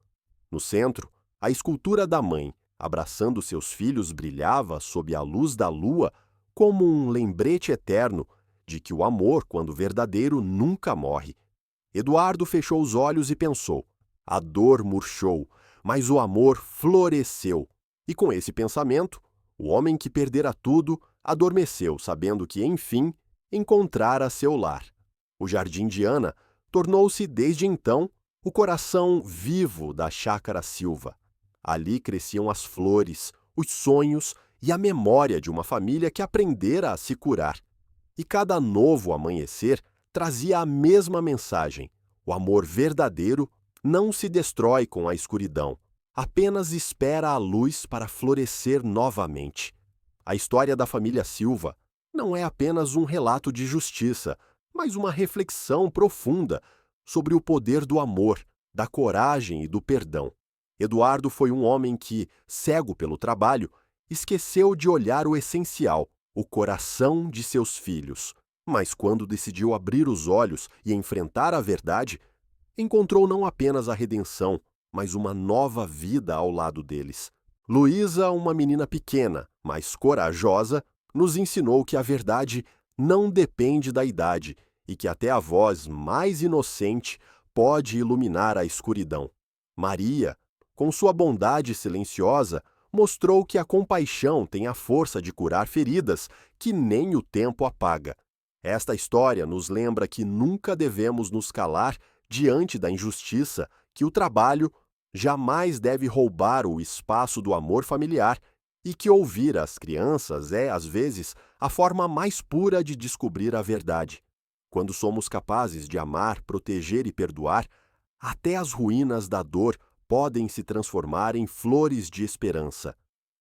No centro, a escultura da mãe, abraçando seus filhos, brilhava sob a luz da lua como um lembrete eterno de que o amor, quando verdadeiro, nunca morre. Eduardo fechou os olhos e pensou. A dor murchou, mas o amor floresceu. E com esse pensamento, o homem que perdera tudo adormeceu, sabendo que, enfim, encontrara seu lar. O jardim de Ana tornou-se, desde então, o coração vivo da chácara Silva. Ali cresciam as flores, os sonhos e a memória de uma família que aprendera a se curar. E cada novo amanhecer trazia a mesma mensagem. O amor verdadeiro não se destrói com a escuridão, apenas espera a luz para florescer novamente. A história da família Silva não é apenas um relato de justiça, mas uma reflexão profunda sobre o poder do amor, da coragem e do perdão. Eduardo foi um homem que, cego pelo trabalho, esqueceu de olhar o essencial, o coração de seus filhos. Mas quando decidiu abrir os olhos e enfrentar a verdade, encontrou não apenas a redenção, mas uma nova vida ao lado deles. Luísa, uma menina pequena, mas corajosa, nos ensinou que a verdade não depende da idade e que até a voz mais inocente pode iluminar a escuridão. Maria, com sua bondade silenciosa, mostrou que a compaixão tem a força de curar feridas que nem o tempo apaga. Esta história nos lembra que nunca devemos nos calar diante da injustiça, que o trabalho jamais deve roubar o espaço do amor familiar e que ouvir as crianças é, às vezes, a forma mais pura de descobrir a verdade. Quando somos capazes de amar, proteger e perdoar, até as ruínas da dor podem se transformar em flores de esperança.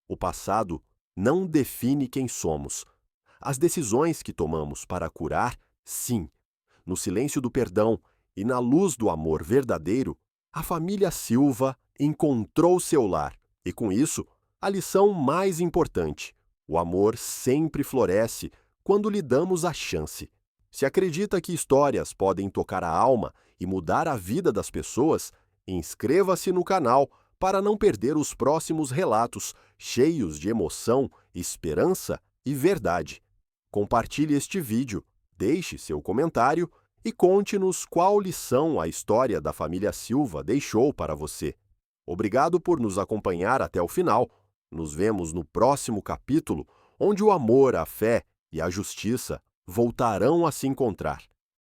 O passado não define quem somos. As decisões que tomamos para curar, sim. No silêncio do perdão e na luz do amor verdadeiro, a família Silva encontrou seu lar. E com isso, a lição mais importante: o amor sempre floresce quando lhe damos a chance. Se acredita que histórias podem tocar a alma e mudar a vida das pessoas, inscreva-se no canal para não perder os próximos relatos cheios de emoção, esperança e verdade. Compartilhe este vídeo, deixe seu comentário e conte-nos qual lição a história da família Silva deixou para você. Obrigado por nos acompanhar até o final. Nos vemos no próximo capítulo, onde o amor, a fé e a justiça voltarão a se encontrar.